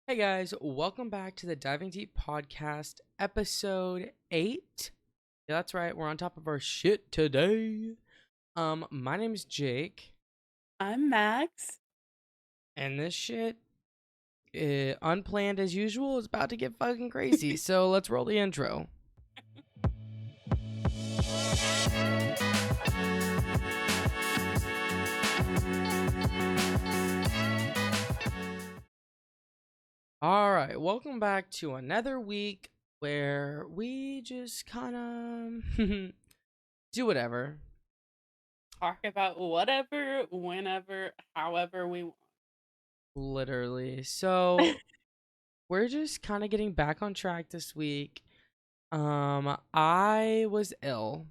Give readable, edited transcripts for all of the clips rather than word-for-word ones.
Hey guys, welcome back to the Diving Deep Podcast, episode 8. Yeah, that's right, we're on top of our shit today. My name is Jake, I'm Max. and this shit, unplanned as usual, is about to get fucking crazy. So let's roll the intro. Alright, welcome back to another week where we just kind of do whatever. Talk about whatever, whenever, however we want. Literally. So we're just kind of getting back on track this week. I was ill.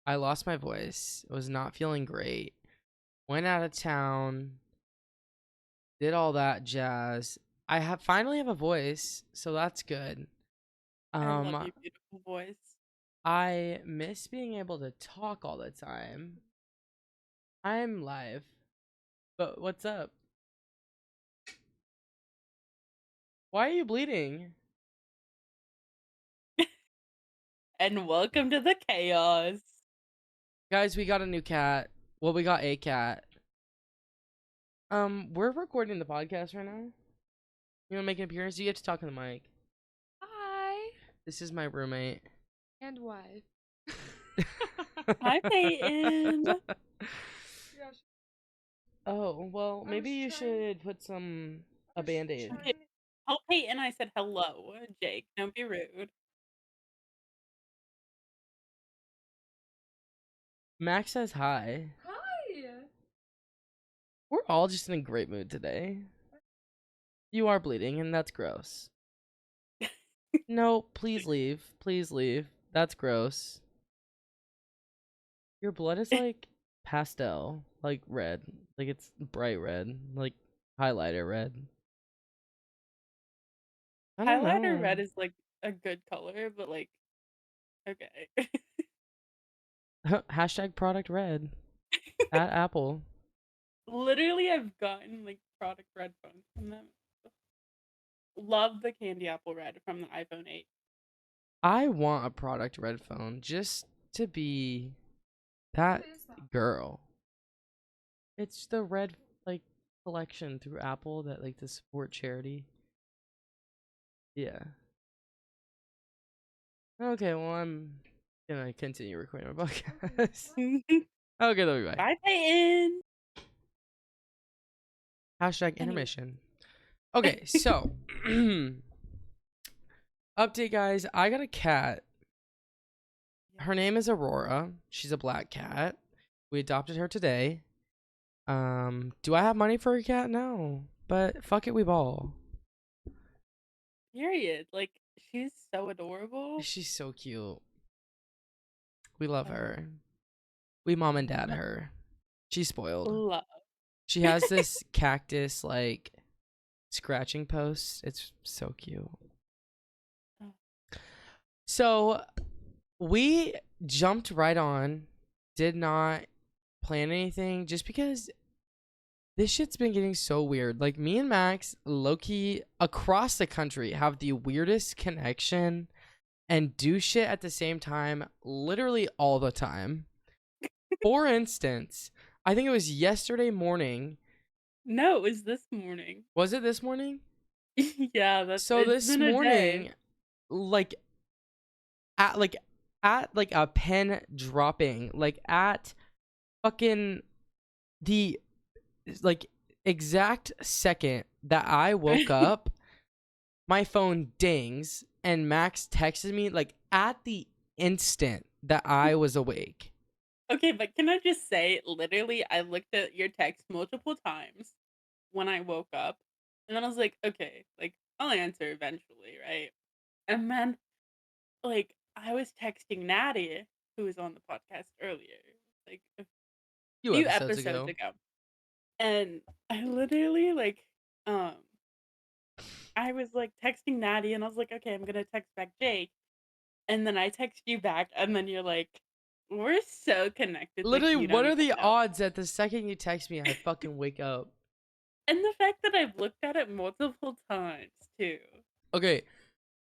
I lost my voice. I was not feeling great. Went out of town. Did all that jazz. Finally have a voice, so that's good. I love Um, your beautiful voice. I miss being able to talk all the time. I'm live, but what's up? Why are you bleeding? And welcome to the chaos. Guys, we got a new cat. Well, we got a cat. We're recording the podcast right now. You want to make an appearance? You get to talk on the mic. Hi. This is my roommate. And wife. Hi, Peyton. Oh, well, maybe you should put a band-aid. Okay. Oh, Peyton, I said hello. Jake, don't be rude. Max says hi. Hi. We're all just in a great mood today. You are bleeding, and that's gross. No, please leave. Please leave. That's gross. Your blood is like pastel, like red. Like it's bright red, like highlighter red. I don't Highlighter know. red is like a good color, but like, okay. Hashtag product red at Apple. Literally, I've gotten like product red phones from them. Love the candy apple red from the iPhone 8. I want a product red phone just to be that girl. It's the red like collection through Apple that like to support charity. Yeah. Okay, well I'm gonna continue recording my podcast. Okay, they'll be back. Bye, Peyton. Hashtag Anyway. intermission. Okay, so update guys, I got a cat. Her name is Aurora. She's a black cat. We adopted her today. Do I have money for a cat? No. But fuck it, we ball. Period. Like, she's so adorable. She's so cute. We love her. We mom and dad her. She's spoiled. Love. She has this cactus like scratching post. It's so cute. So we jumped right on, did not plan anything just because this shit's been getting so weird. Like me and Max, low-key, across the country have the weirdest connection and do shit at the same time literally all the time. For instance, I think it was yesterday morning. No, it was this morning. Was it this morning? Yeah, that's So it's this been a morning, day. like at like a pen dropping, like at fucking the like exact second that I woke up, my phone dings and Max texted me like at the instant that I was awake. Okay, but can I just say, literally, I looked at your text multiple times when I woke up, and then I was like, okay, like, I'll answer eventually, right? And then, like, I was texting Natty, who was on the podcast earlier, like, a Few few episodes episodes ago. ago. And I literally, like, um, I was, like, texting Natty, and I was like, "Okay, I'm gonna text back Jake." And then I text you back, and then you're like, "We're so connected, like, Literally, you what don't are even the know." odds that the second you text me, I fucking wake up? And the fact that I've looked at it multiple times too. Okay,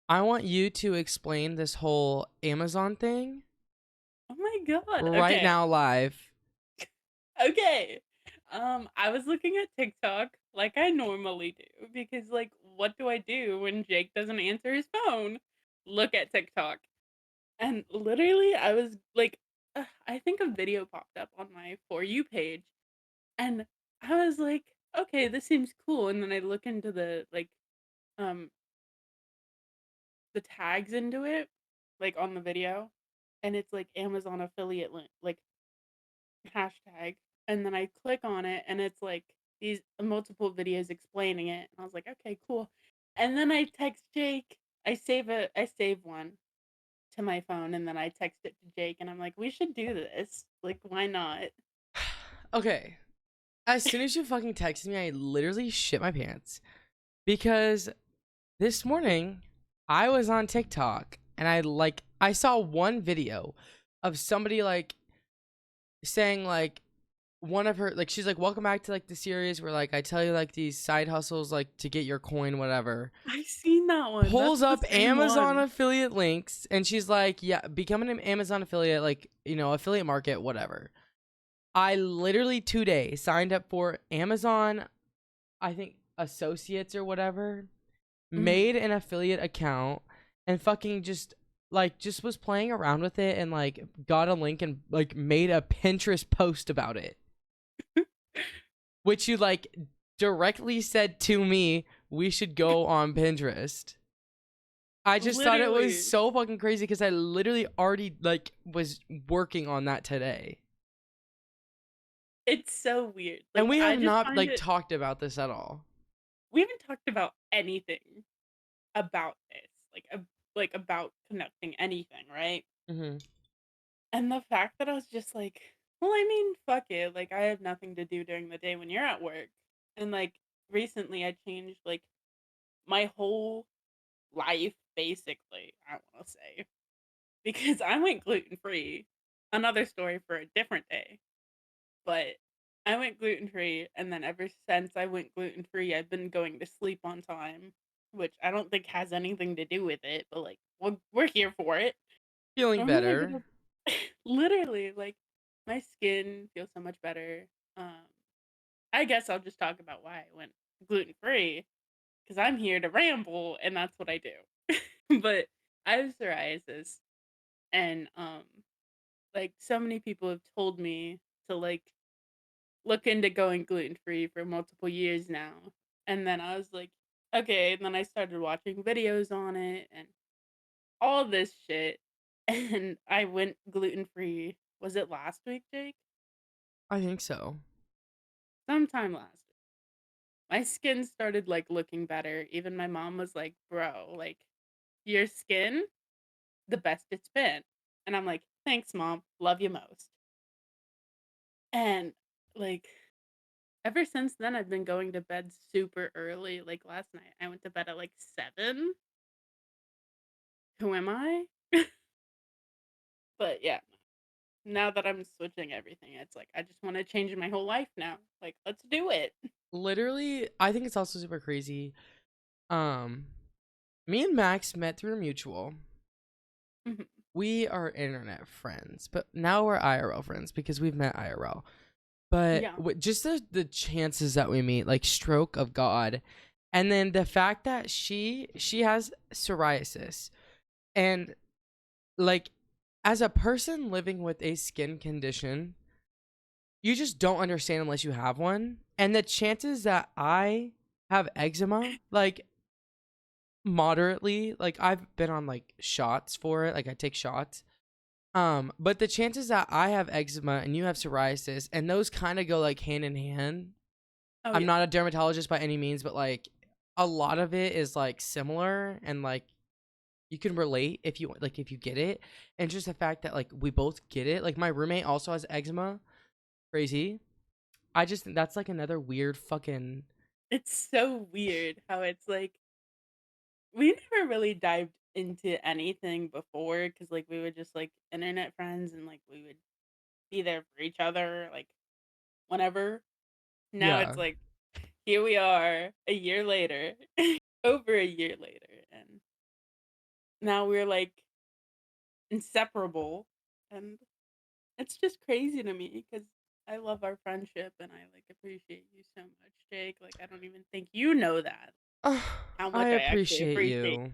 I want you to explain this whole Amazon thing Oh my god. right Okay. now live. Okay. I was looking at TikTok like I normally do because like what do I do when Jake doesn't answer his phone? Look at TikTok. And literally I was like I think a video popped up on my for you page and I was like, okay, this seems cool. And then I look into um the tags into it, like on the video, and it's like Amazon affiliate link, like hashtag. And then I click on it and it's like these multiple videos explaining it. And I was like, okay, cool. And then I text Jake. I save one to my phone and then I text it to Jake and I'm like, we should do this. Like, why not? Okay, as soon as you fucking texted me, I literally shit my pants because this morning I was on TikTok and I saw one video of somebody like saying like one of her like she's like welcome back to like the series where like I tell you like these side hustles like to get your coin whatever. I seen that one. That's Pulls the up same Amazon one. affiliate links and she's like, yeah, become an Amazon affiliate, like, you know, affiliate market, whatever. I literally today signed up for Amazon, I think associates or whatever, Mhm. made an affiliate account and fucking just was playing around with it and like got a link and like made a Pinterest post about it, which you like directly said to me we should go on Pinterest. I just thought it was Literally. so fucking crazy because I literally already like was working on that today. It's so weird. And Like, we I have just not find like it talked about this at all. we haven't talked about anything about this, like, about conducting anything, right? Hmm. And the fact that I was just like, "Well, I mean, fuck it, like, I have nothing to do during the day when you're at work." And, like, recently I changed, like, my whole life, basically, I wanna say, because I went gluten-free. Another story for a different day. But I went gluten-free, and then ever since I went gluten-free, I've been going to sleep on time, which I don't think has anything to do with it, but, like, we're here for it. Feeling Normally, I get better. up literally, like, my skin feels so much better. Um, I guess I'll just talk about why I went gluten-free, because 'cause I'm here to ramble, and that's what I do. But I have psoriasis, and, like, so many people have told me to, like, look into going gluten free for multiple years now. And then I was like, okay. And then I started watching videos on it and all this shit. And I went gluten free. Was it last week, Jake? I think so. Sometime last week. My skin started like looking better. Even my mom was like, bro, like your skin, the best it's been. And I'm like, thanks, mom. Love you most. And like ever since then, I've been going to bed super early. Like last night, I went to bed at like 7. Who am I? But yeah, now that I'm switching everything, it's like I just want to change my whole life now. Like, let's do it. Literally, I think it's also super crazy. Um, Me and Max met through a mutual. Mhm. We are internet friends, but now we're IRL friends because we've met IRL. But Yeah. just the chances that we meet, like stroke of God, and then the fact that she has psoriasis, and like as a person living with a skin condition, you just don't understand unless you have one. And the chances that I have eczema, like moderately, like I've been on like shots for it, like I take shots. But the chances that I have eczema and you have psoriasis and those kind of go like hand in hand. Oh I'm yeah. not a dermatologist by any means, but like a lot of it is like similar and like you can relate if you get it. And just the fact that like we both get it. Like my roommate also has eczema. Crazy. I just think that's like another weird fucking. It's so weird how it's like we never really dived into anything before because like we were just like internet friends and like we would be there for each other like whenever. Now it's Yeah. like here we are a year later, over a year later, and now we're like inseparable. And it's just crazy to me because I love our friendship and I like appreciate you so much, Jake. Like, I don't even think you know that, how I much I actually appreciate appreciate. you.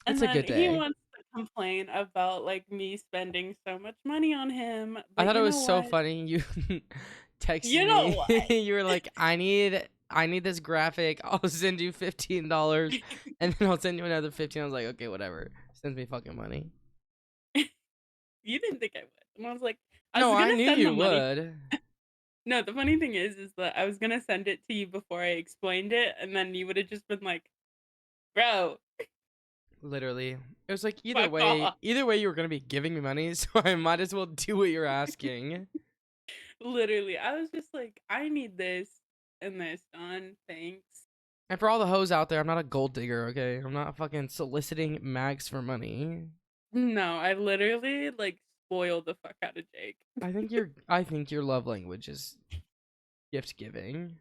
It's And a then good he day. wants to complain about like me spending so much money on him. I But thought it you was know so what? funny. You texted You know me. what? You were like, I need this graphic. I'll send you $15, and then I'll send you another 15. I was like, okay, whatever. Sends me fucking money. You didn't think I would. And I was like, I No, was I gonna knew send the you money. would. No, the funny thing is that I was gonna send it to you before I explained it, and then you would have just been like, "Bro, Literally, it was like fuck off." either way, you were gonna be giving me money, so I might as well do what you're asking. Literally, I was just like, "I need this and this done. Thanks." And for all the hoes out there, I'm not a gold digger. Okay, I'm not fucking soliciting Max for money. No, I literally like spoiled the fuck out of Jake. I think your love language is gift giving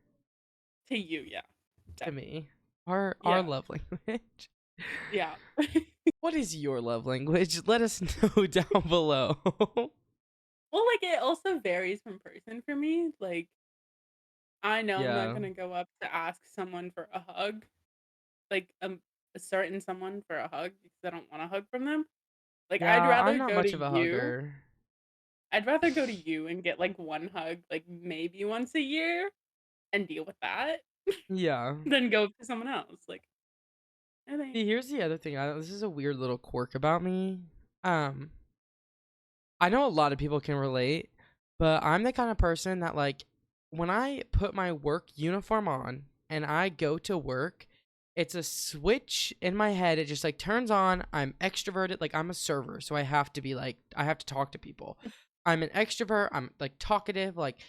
To you, yeah, to definitely, me. Our yeah, love language. yeah. What is your love language? Let us know down below. Well, like it also varies from person for me. Like I know I'm not Yeah. gonna go up to ask someone for a hug, like a certain someone for a hug because I don't want a hug from them. Like Yeah, I'm not much of a hugger. I'd rather go to you and get like one hug, like maybe once a year, and deal with that Yeah. than go to someone else. Like I think See, here's the other thing. This is a weird little quirk about me. Um, I know a lot of people can relate, but I'm the kind of person that like when I put my work uniform on and I go to work, it's a switch in my head. It just like turns on. I'm extroverted, like I'm a server, so I have to talk to people. I'm an extrovert. I'm like talkative. Like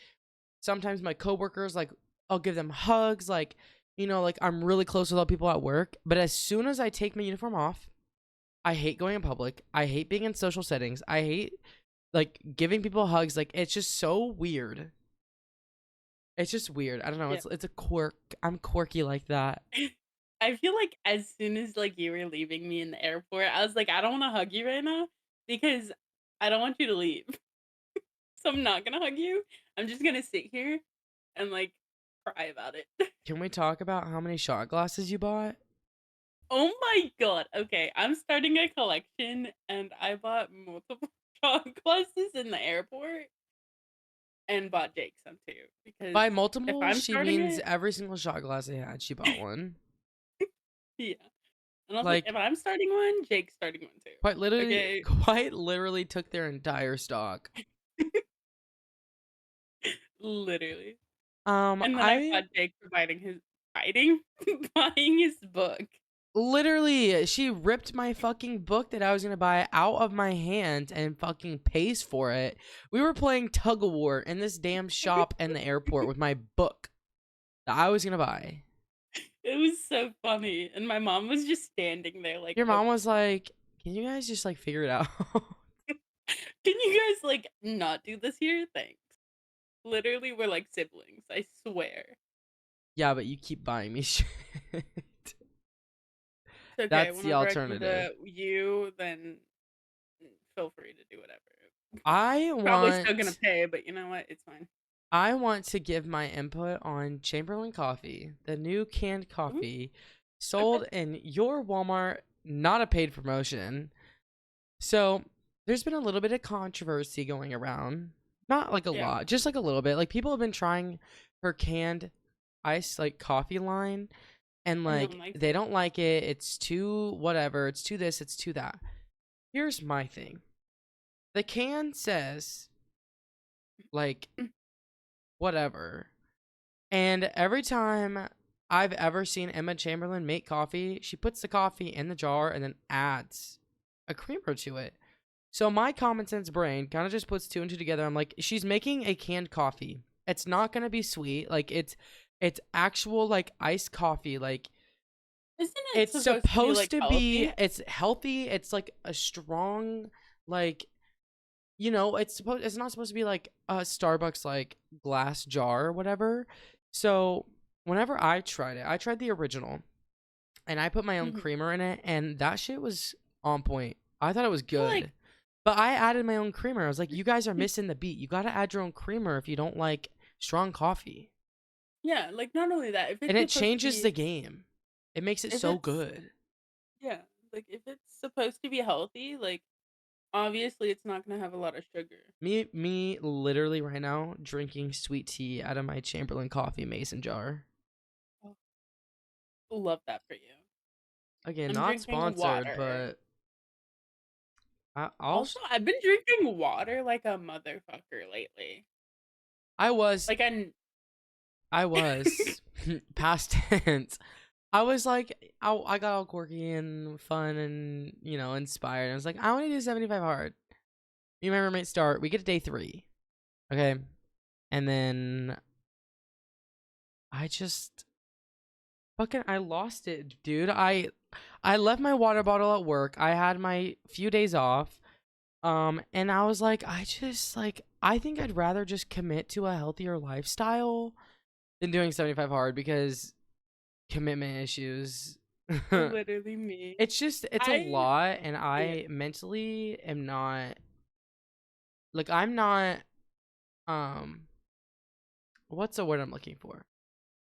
sometimes my coworkers, like I'll give them hugs, like like I'm really close with all people at work. But as soon as I take my uniform off, I hate going in public. I hate being in social settings. I hate like giving people hugs. Like it's just so weird. It's just weird. I don't know. yeah. It's a quirk. I'm quirky like that. I feel like as soon as like you were leaving me in the airport, I was like, I don't want to hug you right now because I don't want you to leave. So I'm not gonna hug you. I'm just gonna sit here and like cry about it. Can we talk about how many shot glasses you bought? Oh my god. Okay, I'm starting a collection and I bought multiple shot glasses in the airport and bought Jake some too because By if multiple, I'm she starting means it, every single shot glass they had. She bought one. yeah. And I was like, Like if I'm starting one, Jake's starting one quite too. literally, Okay. quite literally took their entire stock. Literally. And then I I fought Jake for fighting buying his book. literally, she ripped my fucking book that I was gonna buy out of my hand and fucking pays for it. We were playing tug of war in this damn shop in the airport with my book that I was gonna buy. It was so funny. And my mom was just standing there like, Your "Oh, mom was like, "Can you guys just like figure it out?" can you guys like not do this here? Thanks." Literally, we're like siblings. I swear. Yeah, but you keep buying me shit. It's okay. That's the Whenever I come alternative. to you, then feel free to do whatever. I Probably still gonna want pay, but you know what? It's fine. I want to give my input on Chamberlain Coffee, the new canned Mhm. coffee Okay. sold in your Walmart, not a paid promotion. So, there's been a little bit of controversy going around. Not like a Yeah. lot, just like a little bit. Like people have been trying her canned ice like coffee line and And no one like likes they it. don't like it. It's too whatever, it's too this, it's too that. Here's my thing. The can says like whatever. And every time I've ever seen Emma Chamberlain make coffee, she puts the coffee in the jar and then adds a creamer to it. So my common sense brain kind of just puts two and two together. I'm like, she's making a canned coffee. It's not gonna be sweet. Like it's actual like iced coffee. Like Isn't it it's supposed to be supposed like to be. healthy? It's healthy. It's like a strong like it's not supposed to be like a Starbucks like glass jar or whatever. So whenever I tried the original and I put my own Mhm. creamer in it, and that shit was on point. I thought it was But, like good. But I added my own creamer. I was like, you guys are missing the beat. You got to add your own creamer if you don't like strong coffee. yeah, like, not only that, if And it's it supposed to changes the be game. It makes it if so it's good. yeah, like, if it's supposed to be healthy, like, obviously, it's not gonna have a lot of sugar. Me literally right now drinking sweet tea out of my Chamberlain coffee mason jar. Oh, love that for you. Again, I'm not drinking sponsored, water. but I'll Also, I've been drinking water like a motherfucker lately. I was Like, I I was past tense. I was like, I got all quirky and fun and inspired. I was like, I want to do 75 hard. Me and my roommate start. We get to day 3, okay, and then I just fucking I lost it, dude. I left my water bottle at work. I had my few days off. And I was like, I think I'd rather just commit to a healthier lifestyle than doing 75 hard because commitment issues. literally me. It's a I lot, and yeah. I mentally am not like I'm not um what's the word I'm looking for?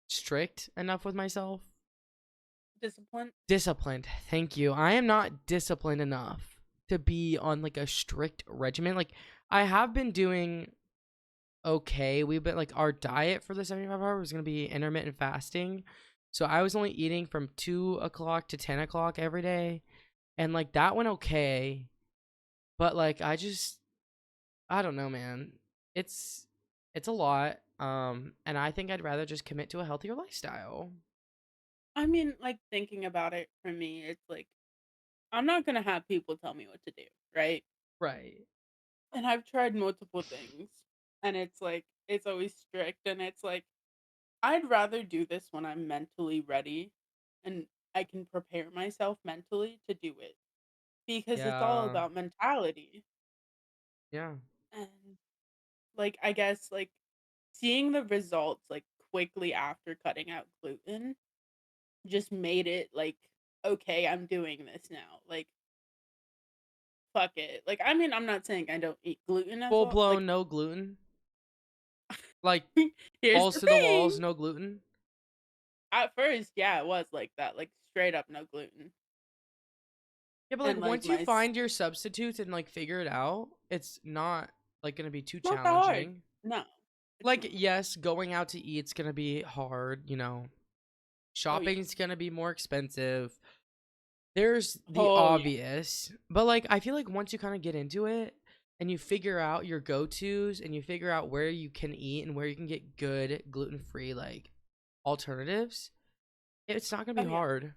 Strict enough with myself. Discipline. Disciplined. Thank you. I am not disciplined enough to be on like a strict regimen. Like I have been doing okay. We've been like our diet for the 75 hour was gonna be intermittent fasting. So I was only eating from 2 o'clock to 10 o'clock every day. And like that went okay. But like I don't know, man. It's it's a lot. And I think I'd rather just commit to a healthier lifestyle. I mean, like, thinking about it for me, it's like, I'm not gonna have people tell me what to do, right? Right. And I've tried multiple things, and it's like, it's always strict, and it's like, I'd rather do this when I'm mentally ready and I can prepare myself mentally to do it because it's all Yeah. about mentality. Yeah. And like, I guess, like, seeing the results like quickly after cutting out gluten just made it like, okay, I'm doing this now. Like, fuck it. Like, I mean, I'm not saying I don't eat gluten as Full well. blown Like, no gluten. Like here's balls the to the walls, thing. no gluten. At first, yeah, it was like that, like straight up no gluten. Yeah, but like And like once you my find your substitutes and like figure it out, it's not like gonna be too not that hard. challenging. No, it's Like, not. yes, going out to eat's gonna be hard. Oh yeah. Shopping's gonna be more expensive. There's the Oh yeah. obvious, but like I feel like once you kind of get into it and you figure out your go-tos and you figure out where you can eat and where you can get good gluten-free like alternatives, it's not gonna be Oh yeah. hard.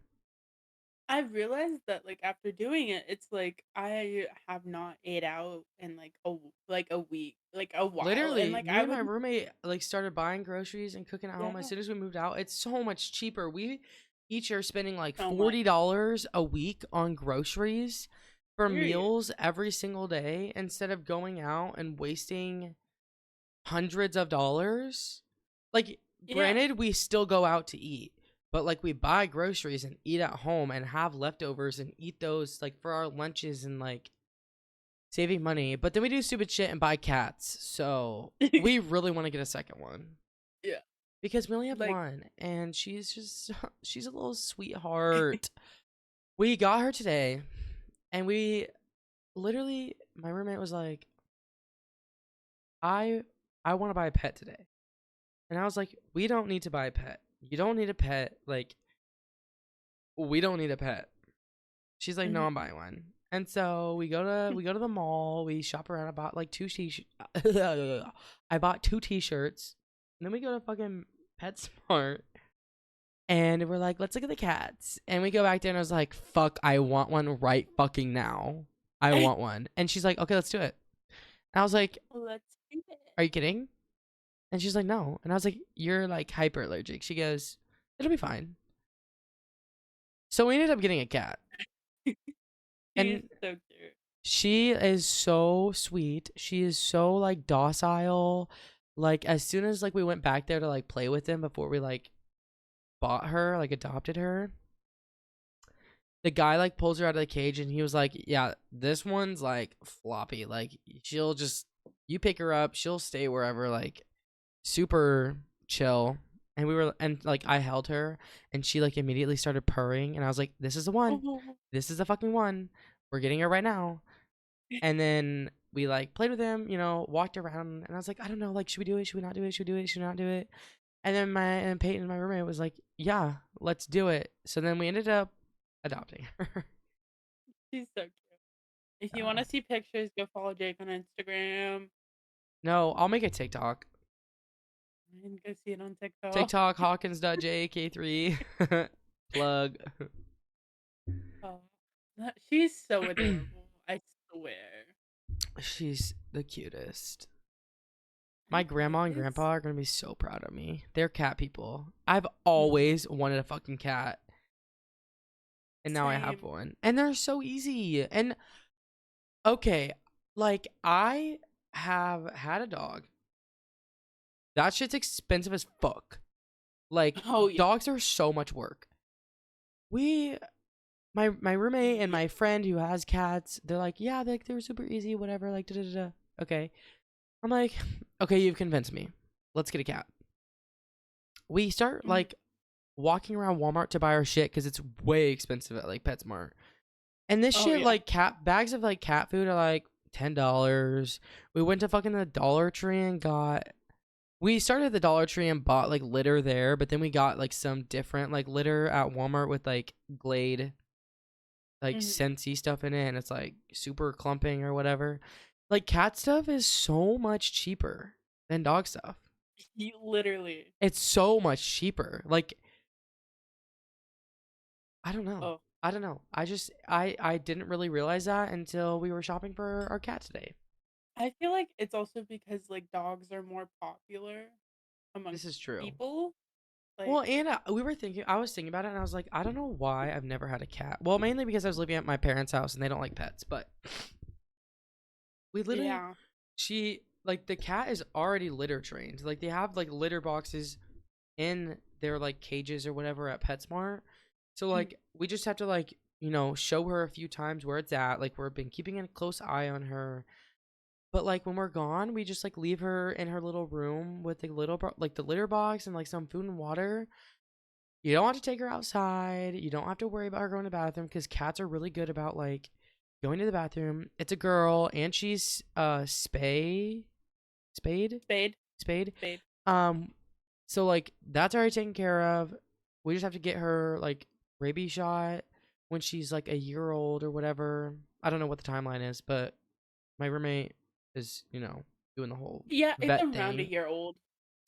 I've realized that like after doing it, it's like I have not ate out in like like a week, like a while, and Literally, like me I and my would roommate like started buying groceries and cooking at home as yeah, soon as we moved out. It's so much cheaper. We each are spending like so much. $40 a week on groceries for Period. meals every single day instead of going out and wasting hundreds of dollars. Like, Yeah. granted, we still go out to eat, but like we buy groceries and eat at home and have leftovers and eat those like for our lunches and like saving money. But then we do stupid shit and buy cats. So we really want to get a second one Yeah. because we only have Like one and she's just she's a little sweetheart. We got her today and we literally my roommate was like, I I want to buy a pet today. And I was like, we don't need to buy a pet. You don't need a pet. Like, we don't need a pet. She's like, no, I'm mhm. buying one. And so we go to the mall. We shop around. I bought like two t. I bought two t-shirts, and then we go to fucking PetSmart, and we're like, let's look at the cats. And we go back there, and I was like, fuck, I want one right fucking now. I want one. And she's like, okay, let's do it. And I was like, Let's do it. are you kidding? And she's like, no. And I was like, you're like hyper allergic. She goes, it'll be fine. So we ended up getting a cat. He's and so cute. She is so sweet. She is so like docile. Like as soon as like we went back there to like play with him before we like bought her, like adopted her, the guy like pulls her out of the cage and he was like, "Yeah, this one's like floppy. Like she'll just you pick her up, she'll stay wherever, like super chill." And we were and like I held her and she like immediately started purring and I was like, "This is the one. Oh, This is the fucking one. We're getting her right now." And then we like played with him, walked around and I was like, "I don't know, like should we do it? Should we not do it? Should we do it? Should we not do it?" And then Peyton, my roommate, was like, "Yeah, let's do it." So then we ended up adopting her. she's so cute. If you want Yeah. to see pictures, go follow Jake on Instagram No, I'll make a TikTok. and go see it on TikTok. TikTok Hawkins.jk3 plug. Oh, she's so adorable. I swear. She's the cutest. My I grandma and is grandpa are gonna be so proud of me. They're cat people. I've mhm, always wanted a fucking cat, and now I have same. one. And they're so easy. And okay, like I have had a dog. That shit's expensive as fuck. Like Oh yeah, dogs are so much work. We my roommate and yeah. my friend who has cats, they're like, yeah, they're super easy, whatever, like da da da. Okay. I'm like, okay, you've convinced me. Let's get a cat. We start Mhm. like walking around Walmart to buy our shit because it's way expensive at like PetSmart. And this Oh shit, yeah. like cat bags of like cat food are like $10. We went to fucking the Dollar Tree and got. We started at the Dollar Tree and bought like litter there, but then we got like some different like litter at Walmart with like Glade like Hmm. Scentsy stuff in it, and it's like super clumping or whatever. Like cat stuff is so much cheaper than dog stuff. You literally. It's so much cheaper. Like I don't know. Oh, I don't know. I didn't really realize that until we were shopping for our cat today. I feel like it's also because like dogs are more popular This amongst is true. people. Like, Well, and I was thinking about it, and I was like, I don't know why I've never had a cat. Well, mainly because I was living at my parents' house, and they don't like pets. But we literally, yeah. she like the cat is already litter trained. Like they have like litter boxes in their like cages or whatever at PetSmart. So Mhm. like we just have to like show her a few times where it's at. Like we've been keeping a close eye on her. But like when we're gone, we just like leave her in her little room with the like the litter box and like some food and water. You don't have to take her outside. You don't have to worry about her going to the bathroom because cats are really good about like going to the bathroom. It's a girl and she's spayed Spade, spayed. spade. Um, so like that's already taken care of. We just have to get her like rabies shot when she's like a year old or whatever. I don't know what the timeline is, but my roommate is doing the whole Yeah, it's vet around a thing, year old.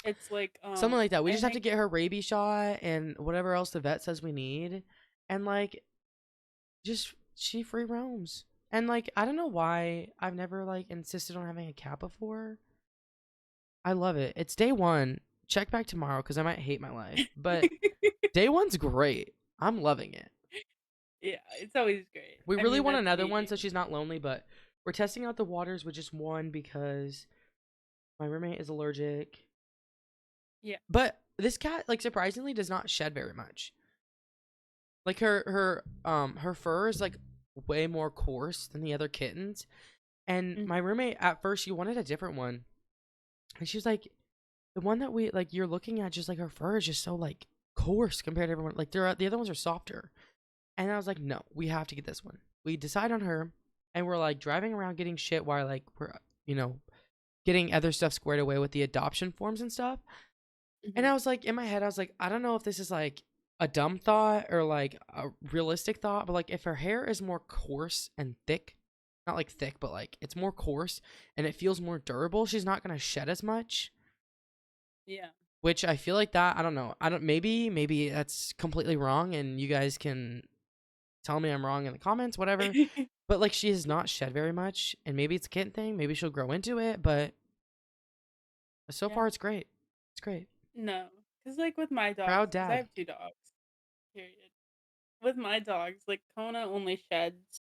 It's like something like that. We I just have to think get her rabies shot and whatever else the vet says we need, and like just she free roams. And like I don't know why I've never like insisted on having a cat before. I love it. It's day one. Check back tomorrow because I might hate my life. But day one's great. I'm loving it. yeah, it's always great. We I really mean, want that's another one me. so she's not lonely, but we're testing out the waters with just one because my roommate is allergic. Yeah. But this cat, like surprisingly, does not shed very much. Like her fur is like way more coarse than the other kittens. And Mhm. my roommate at first she wanted a different one. And she was like, the one that we like you're looking at, just like her fur is just so like coarse compared to everyone. Like the other ones are softer. And I was like, no, we have to get this one. We decide on her, and we're like driving around getting shit while like we're you know getting other stuff squared away with the adoption forms and stuff. And Mhm. I was like, in my head, I was like, I don't know if this is like a dumb thought or like a realistic thought, but like if her hair is more coarse and thick, not like thick, but like it's more coarse and it feels more durable, she's not gonna shed as much. Yeah. Which I feel like that, I don't know. I don't maybe that's completely wrong and you guys can tell me I'm wrong in the comments, whatever. But like she has Yeah. not shed very much, and maybe it's a kitten thing, maybe she'll grow into it, but so Yeah. far it's great. It's great. No, because like with my dogs, Proud because I dad. have two dogs. Period. With my dogs, like Kona only sheds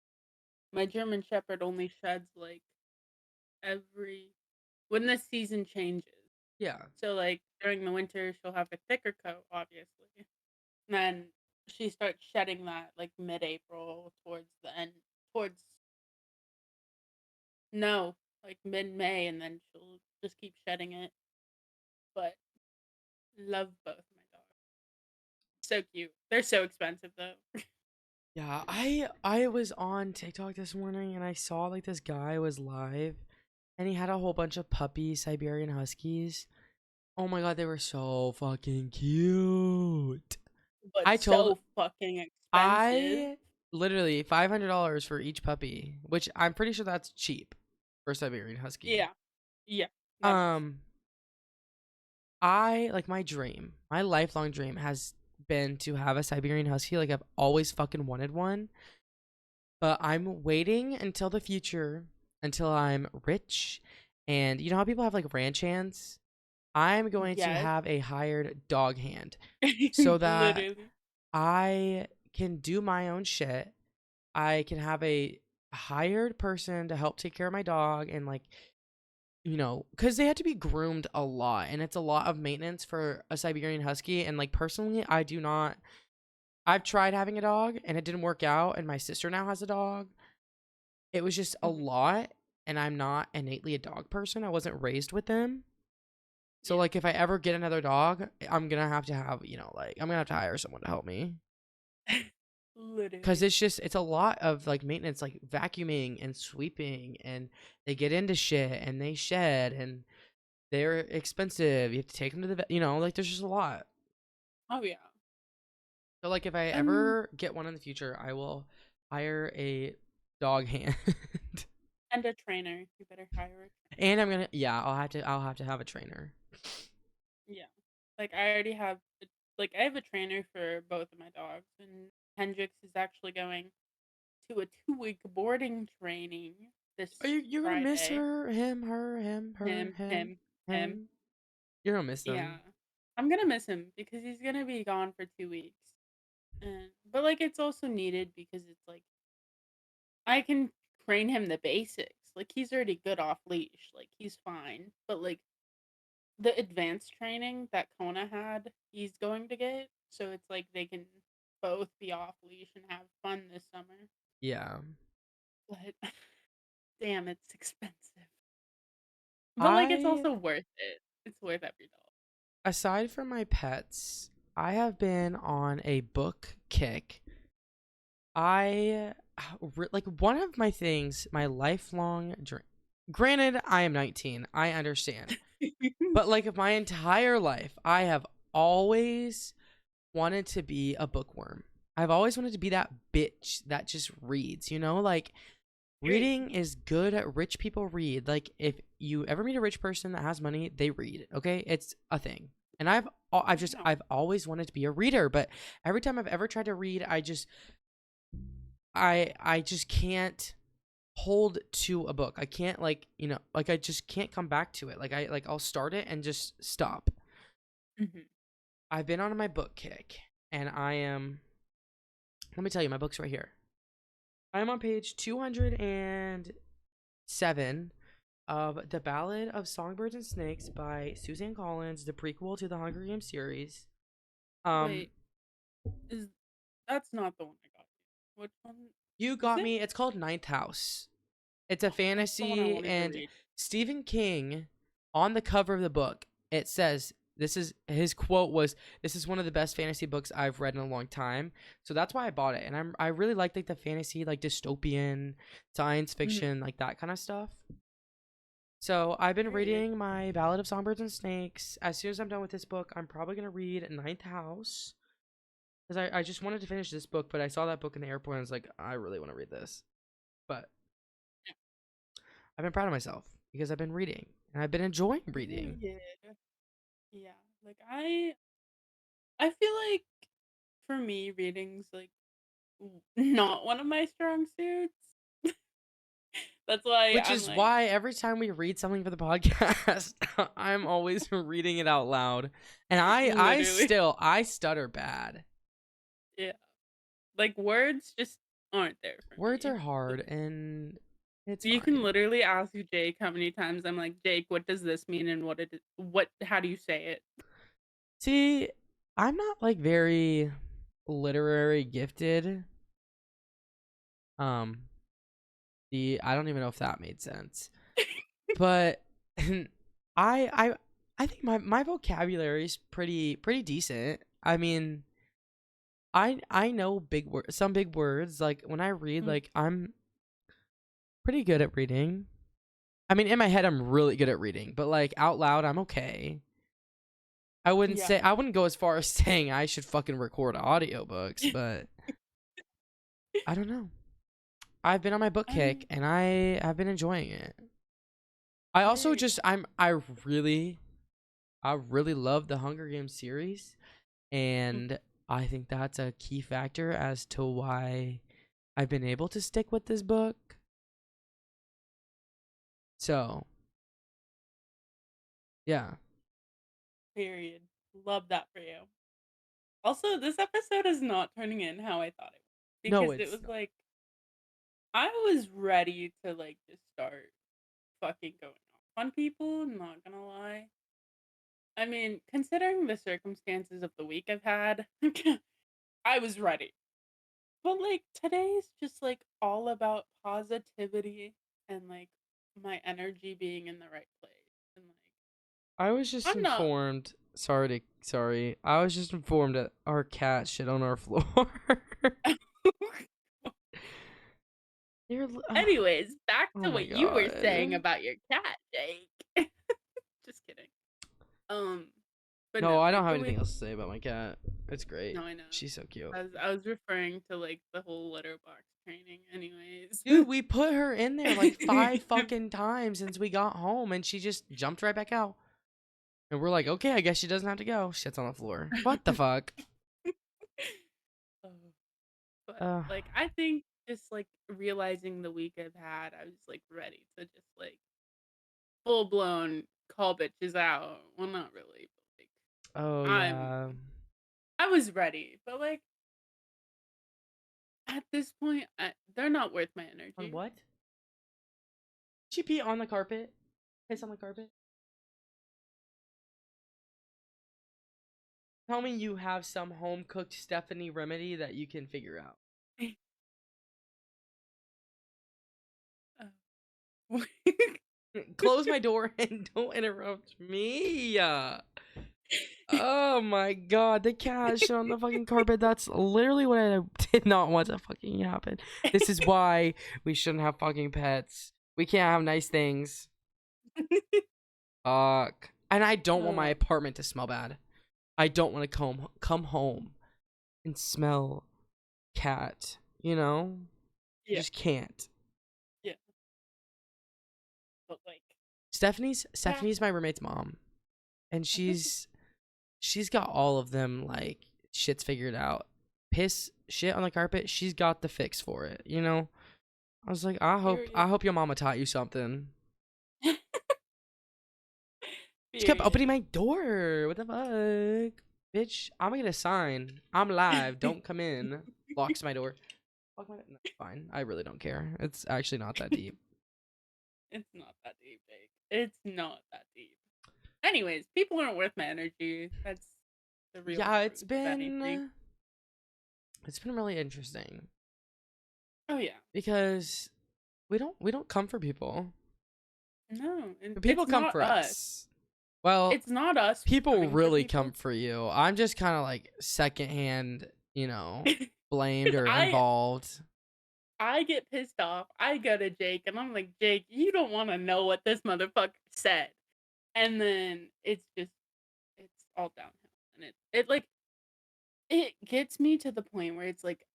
My German Shepherd only sheds like every when the season changes. Yeah. So like during the winter, she'll have a thicker coat, obviously. And then she starts shedding that like mid-April towards the end, towards no, like mid-May, and then she'll just keep shedding it. But love both my dogs. So cute. They're so expensive though. Yeah, I was on TikTok this morning and I saw like this guy was live and he had a whole bunch of puppy Siberian Huskies. Oh my god, they were so fucking cute. But I told so fucking expensive. I literally $500 for each puppy, which I'm pretty sure that's cheap for Siberian Husky. Yeah. Yeah. That is. Um, I like my lifelong dream has been to have a Siberian Husky. Like I've always fucking wanted one, but I'm waiting until the future until I'm rich. And you know how people have like ranch hands? I'm going to Yes. have a hired dog hand so that Literally. I can do my own shit. I can have a hired person to help take care of my dog and like because they have to be groomed a lot and it's a lot of maintenance for a Siberian Husky. And like personally, I do not. I've tried having a dog and it didn't work out. And my sister now has a dog. It was just a Mhm. lot. And I'm not innately a dog person. I wasn't raised with them. So Yeah. like if I ever get another dog, I'm gonna have to have like I'm gonna have to hire someone to help me. Cause Literally. it's a lot of like maintenance, like vacuuming and sweeping, and they get into shit and they shed and they're expensive. You have to take them to the like there's just a lot. Oh yeah. So like if I And ever get one in the future, I will hire a dog hand. and a trainer. You better hire a trainer. And I'll have to have a trainer. Yeah. Like I already have like I have a trainer for both of my dogs, and Hendrix is actually going to a 2-week boarding training this Are you're gonna miss Friday. her, him, her, him, her, Him, him, him, him. him? You're gonna miss Yeah. them. I'm gonna miss him because he's gonna be gone for 2 weeks. And but like it's also needed because it's like I can train him the basics. Like he's already good off leash. Like he's fine. But like the advanced training that Kona had, he's going to get. So it's like they can both be off leash and have fun this summer. Yeah. But damn, it's expensive. But like it's I also worth it. It's worth every dollar. Aside from my pets, I have been on a book kick. I like one of my things, my lifelong dream. Granted, I am 19. I understand. But like my entire life, I have always wanted to be a bookworm. I've always wanted to be that bitch that just reads, like Period. reading is good. Rich people read. Like if you ever meet a rich person that has money, they read. Okay, it's a thing. And No. I've always wanted to be a reader, but every time I've ever tried to read, I just can't hold to a book. I can't like I just can't come back to it. I'll start it and just stop. Hmm. I've been on my book kick and I am let me tell you my book's right here. I am on page 207 of The Ballad of Songbirds and Snakes by Suzanne Collins, the prequel to the Hunger Games series. Um Wait, is that's not the one I got. Which one you is got it? me. It's called Ninth House. It's a Oh, that's the one I fantasy, wanted to and read. Stephen King, on the cover of the book, it says this is his quote was, "This is one of the best fantasy books I've read in a long time." So that's why I bought it, and I really like the fantasy, like dystopian, science Hmm. fiction, like that kind of stuff. So I've been Period. reading my Ballad of Songbirds and Snakes. As soon as I'm done with this book, I'm probably gonna read Ninth House because I just wanted to finish this book, but I saw that book in the airport and I was like, I really want to read this. But I've been proud of myself because I've been reading and I've been enjoying reading. Period. Yeah. Like I feel like for me reading's like not one of my strong suits. That's why Which I'm is like why every time we read something for the podcast, I'm always reading it out loud. And I literally still I stutter bad. yeah. Like words just aren't there for Words me. are hard, and it's You can fine. literally ask Jake how many times I'm like, Jake, what does this mean and how do you say it? See, I'm not like very literary gifted. Um, I don't even know if that made sense, but I I I think my vocabulary is pretty decent. I mean, I know some big words. Like when I read, Mm, like I'm pretty good at reading. I mean, in my head, I'm really good at reading, but like out loud, I'm okay. yeah. I wouldn't go as far as saying I should fucking record audiobooks, but I don't know. I've been on my book I kick mean, and I have been enjoying it. I also I just I really love the Hunger Games series, mm, and I think that's a key factor as to why I've been able to stick with this book. So, yeah. period. Love that for you. Also, this episode is not turning in how I thought it would No, because it it's was not. like I was ready to like just start fucking going off on people, not gonna lie. I mean, considering the circumstances of the week I've had, I was ready. But like today's just like all about positivity and like my energy being in the right place. And like I was just I'm not informed. Sorry. I was just informed that our cat shit on our floor. You're, Anyways, back oh to my what you were saying god. about your cat, Jake. Just kidding. Um, but No, no, I don't like have the anything way. use to say about my cat. It's great. No, I know. She's so cute. I was referring to like the whole litter box training. Anyways. Dude, we put her in there like 5 fucking times since we got home, and she just jumped right back out. And we're like, okay, I guess she doesn't have to go. Shit's on the floor. What the fuck? Oh, but Uh, like I think just like realizing the week I've had, I was like ready to just like full blown call bitches out. Well, not really, but like oh I'm yeah. I was ready, but like at this point, they're not worth my On energy. what? She pee on the carpet? Piss on the carpet? Tell me you have some home cooked Stephanie remedy that you can figure out. Uh, Close my door and don't interrupt me. Oh my god, the cat shit on the fucking carpet. That's literally what I did not want to fucking happen. This is why we shouldn't have fucking pets. We can't have nice things. Fuck. And I don't want my uh, apartment to smell bad. I don't want to come home and smell cat. You know, I yeah, just can't. yeah, but like yeah, Stephanie's my roommate's mom, and she's got all of them like shits figured out. Piss shit on the carpet, she's got the fix for it. You know, I was like, I period, hope your mama taught you something. She kept period. opening my door. What the fuck, bitch? I'm gonna get a sign. I'm live. Don't come in. Locks my door. Lock my. No, fine. I really don't care. It's actually not that deep. It's not that deep, Jake. It's not that deep. Anyways, people aren't worth my energy. That's the real Yeah, truth of anything. it's been really interesting Oh yeah, because we don't come for people. no, and But people it's come not for us. us. Well, It's not us people coming for really people. come for you. I'm just kind of like secondhand, blamed Because or I involved. I get pissed off. I go to Jake and I'm like, Jake, you don't want to know what this motherfucker said. And then it's all downhill. And it like it gets me to the point where it's like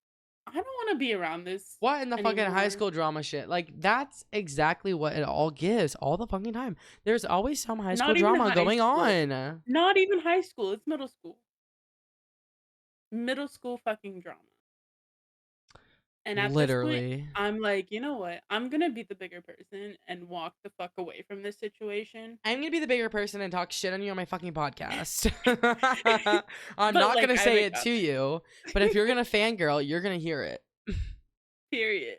I don't want to be around this What in the fucking high anymore. school drama shit? Like that's exactly what it all gives all the fucking time. There's always some high school Not even drama high going school. on. Not even high school. It's middle school. Middle school fucking drama. And at this point, Literally. I'm like, you know what? I'm gonna be the bigger person and walk the fuck away from this situation. I'm gonna be the bigger person and talk shit on you on my fucking podcast. I'm But not like gonna I say wake it up. to you, but if you're gonna fangirl, you're gonna hear it. Period.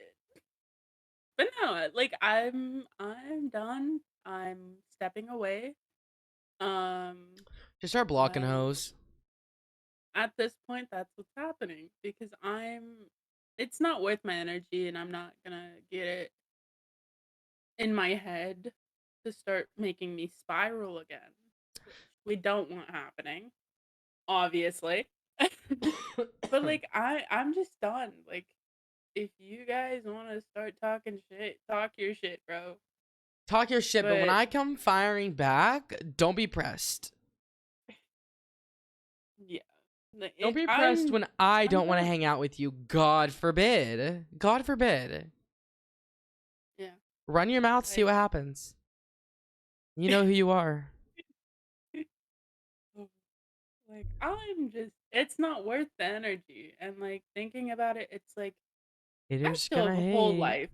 But no, like I'm done. I'm stepping away. Um, Just start blocking like hoes. at this point, that's what's happening because it's not worth my energy, and I'm not gonna get it in my head to start making me spiral again, which we don't want happening, obviously. But like I'm just done. Like if you guys want to start talking shit, talk your shit, bro. Talk your shit, but when But I come firing back, don't be pressed. yeah, like, Don't be pressed when I I'm don't want to done. hang out with you. God forbid. God forbid. Yeah, Run your mouth, see like what happens. You know who you are. like I'm just it's not worth the energy, and like thinking about it, it's like I Haters still gonna have a whole hate. life.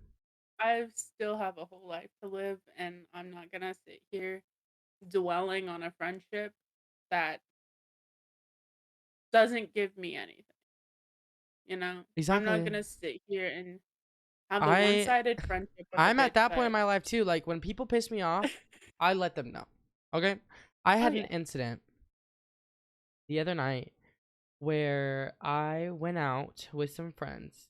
I still have a whole life to live, and I'm not gonna sit here dwelling on a friendship that doesn't give me anything. You know, I'm not Exactly. gonna sit here and have the I one-sided friendship with a I'm at bitch that point in that my life too. Like when people piss me off, I let them know. Okay? I oh had an yeah. incident the other night where I went out with some friends,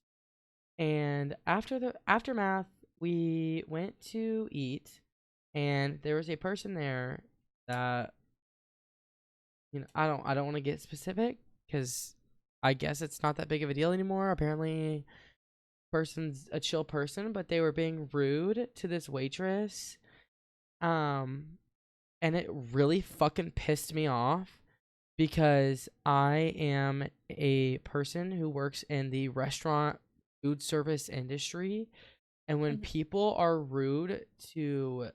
and after the aftermath, we went to eat, and there was a person there that, I don't want to get specific because I guess it's not that big of a deal anymore. Apparently, person's a chill person, but they were being rude to this waitress. Um, and it really fucking pissed me off because I am a person who works in the restaurant food service industry, and when Mhm. people are rude to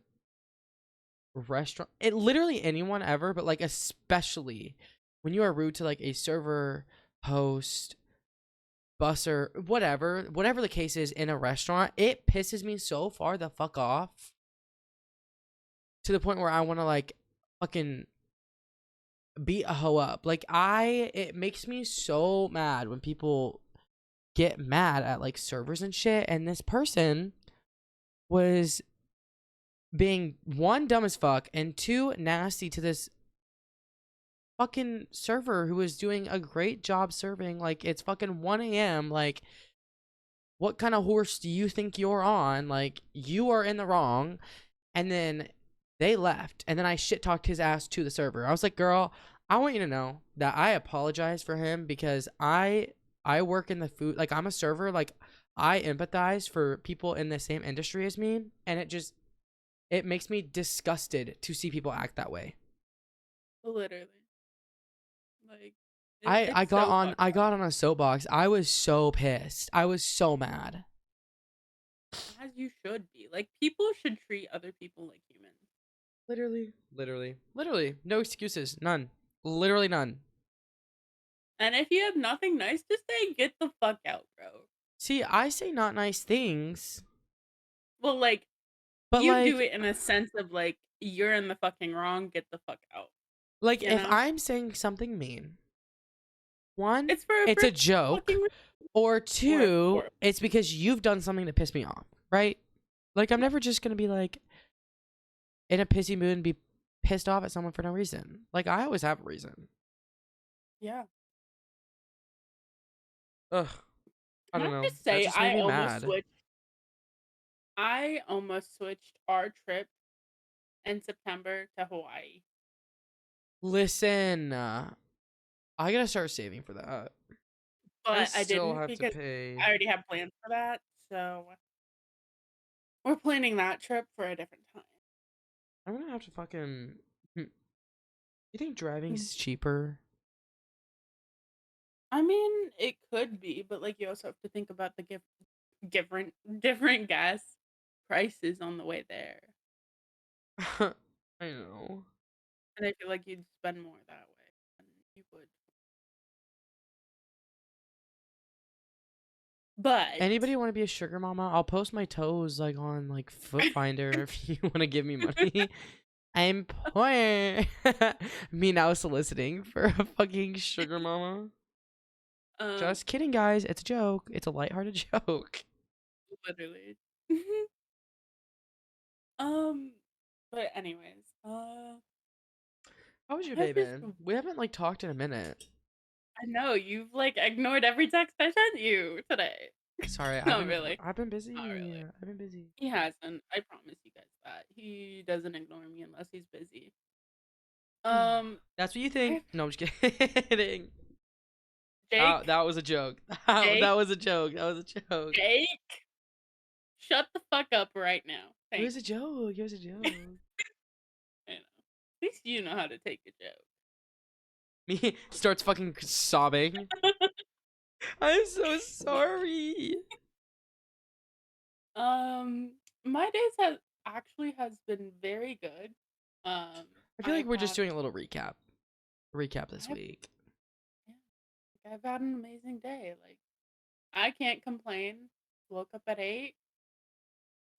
restaurant, it literally anyone ever, but like especially when you are rude to like a server, host, busser, whatever the case is in a restaurant, it pisses me so far the fuck off to the point where I want to like fucking beat a hoe up. Like it makes me so mad when people get mad at like servers and shit. And this person was being one dumb as fuck and two nasty to this fucking server who was doing a great job serving. Like it's fucking 1 a.m. Like what kind of horse do you think you're on? Like you are in the wrong. And then they left, and then I shit talked his ass to the server. I was like, girl, I want you to know that I apologize for him because I work in the food, like I'm a server, like I empathize for people in the same industry as me, and it makes me disgusted to see people act that way. Literally. Like I I it's got so on fucked I up. got on a soapbox. I was so pissed. I was so mad. As you should be. Like people should treat other people like humans. Literally, no excuses, none. Literally none. And if you have nothing nice to say, get the fuck out, bro. See, I say not nice things, Well, like but you do like it in a sense of like you're in the fucking wrong, get the fuck out. Like You if know? I'm saying something mean, one, It's for a it's a freaking fucking joke, or two, or it's because you've done something to piss me off, right? Like I'm never just gonna be like in a pissy mood and be pissed off at someone for no reason. Like I always have a reason. yeah. Ugh, I Can don't I know. just That say just made me mad. I almost switched our trip in September to Hawaii. Listen, I gotta start saving for that. I But I still didn't have to because pay. I already have plans for that. So we're planning that trip for a different time. I'm gonna have to fucking. You think driving's cheaper? I mean, it could be, but like you also have to think about the different gas prices on the way there. I know. And I feel like you'd spend more that way than you would. But Anybody want to be a sugar mama? I'll post my toes like on like Foot Finder if you want to give me money. I'm poor. Me now soliciting for a fucking sugar mama. um Just kidding, guys. It's a joke. It's a lighthearted joke. Literally. Um, but anyways, How was your I've day, just man? We haven't like talked in a minute. I know you've like ignored every text I sent you today. Sorry, Not really. I've been Not busy. really. I've been busy. He hasn't. I promise you guys that. He doesn't ignore me unless he's busy. Um, That's what you think. I've No, I'm just kidding. Jake, That was a joke. Jake, That was a joke. That was a joke. Jake, shut the fuck up right now. It Thank was a joke. It was a joke. you. At least you know how to take a joke. Me starts fucking sobbing. I'm so sorry. Um, my days has been very good. Um, I feel like I've we're just had doing a little recap. Recap this I've week. yeah, I've had an amazing day. Like I can't complain. Woke up at 8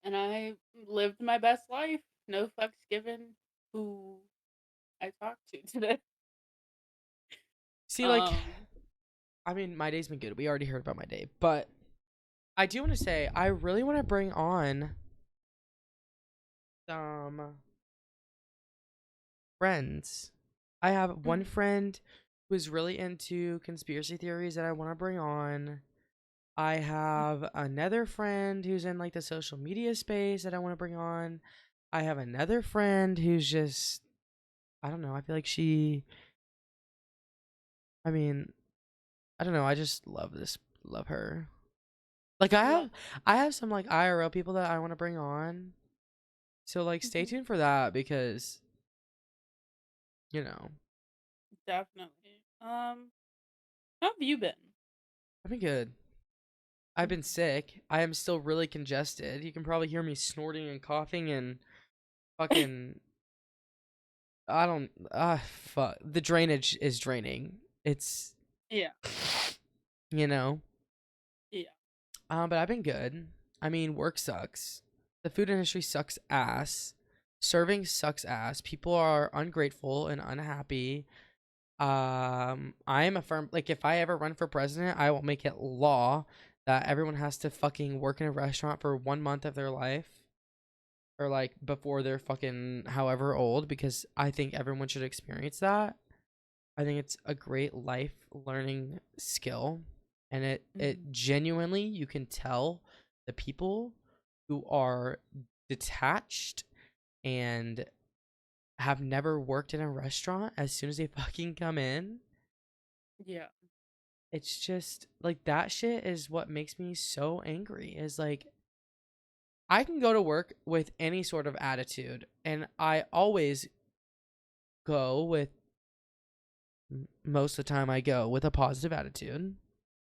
and I lived my best life. No fucks given who I talked to today. See, like, Um, I mean, my day's been good. We already heard about my day, but I do want to say I really want to bring on some friends. I have one mhm, friend who's really into conspiracy theories that I want to bring on. I have another friend who's in like the social media space that I want to bring on. I have another friend who's just, I don't know, I feel like I mean, I don't know, I just love her. Like I love I have some like IRL people that I want to bring on. So like it. stay tuned for that because, you know, Definitely. How have you been? I've been good. I've been sick. I am still really congested. You can probably hear me snorting and coughing and fucking I don't fuck. The drainage is draining. It's Yeah, you know. yeah, But I've been good. I mean, work sucks. The food industry sucks ass. Serving sucks ass. People are ungrateful and unhappy. I am a firm like if I ever run for president, I will make it law that everyone has to fucking work in a restaurant for 1 month of their life or like before they're fucking however old because I think everyone should experience that. I think it's a great life learning skill and it mhm, genuinely you can tell the people who are detached and have never worked in a restaurant as soon as they fucking come in. yeah, It's just like that shit is what makes me so angry. Is like I can go to work with any sort of attitude and I always go with most of the time I go with a positive attitude.